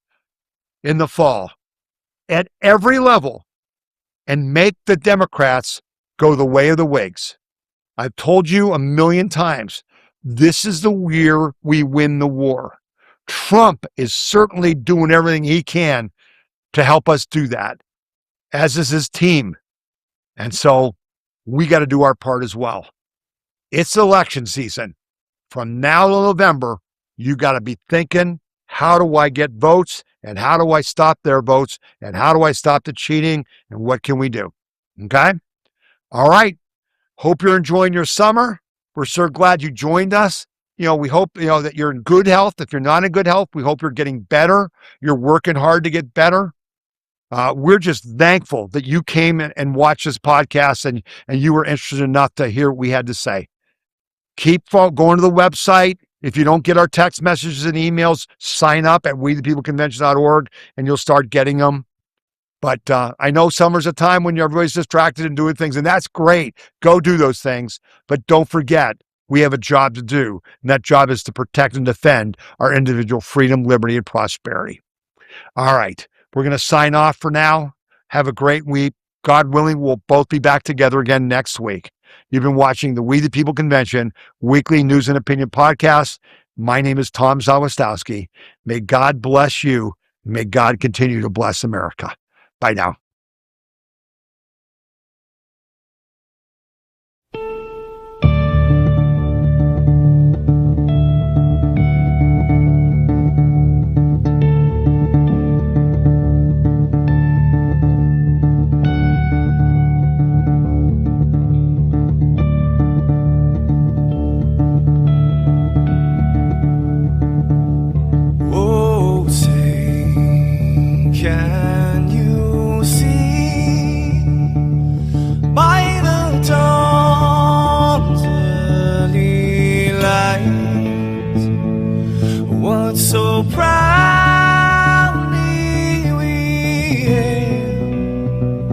Speaker 1: in the fall at every level and make the Democrats go the way of the Whigs. I've told you a million times, this is the year we win the war. Trump is certainly doing everything he can to help us do that, as is his team. And so we got to do our part as well. It's election season. From now to November, you got to be thinking, how do I get votes? And how do I stop their votes? And how do I stop the cheating? And what can we do? Okay? All right. Hope you're enjoying your summer. We're so glad you joined us. We hope, that you're in good health. If you're not in good health, we hope you're getting better. You're working hard to get better. We're just thankful that you came and watched this podcast and you were interested enough to hear what we had to say. Keep going to the website. If you don't get our text messages and emails, sign up at wethepeopleconvention.org and you'll start getting them. But I know summer's a time when everybody's distracted and doing things, and that's great. Go do those things. But don't forget, we have a job to do, and that job is to protect and defend our individual freedom, liberty, and prosperity. All right. We're going to sign off for now. Have a great week. God willing, we'll both be back together again next week. You've been watching the We the People Convention weekly news and opinion podcast. My name is Tom Zawistowski. May God bless you. May God continue to bless America. Bye now.
Speaker 7: So proudly we hailed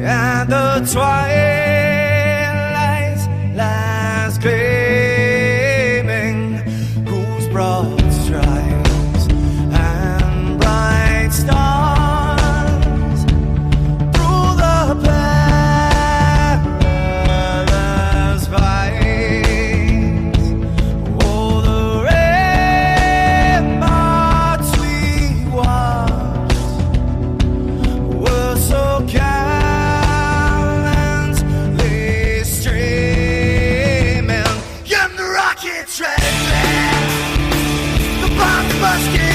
Speaker 7: at the twilight's last gleaming, whose broad stripes and bright stars through the perilous fight. Musket!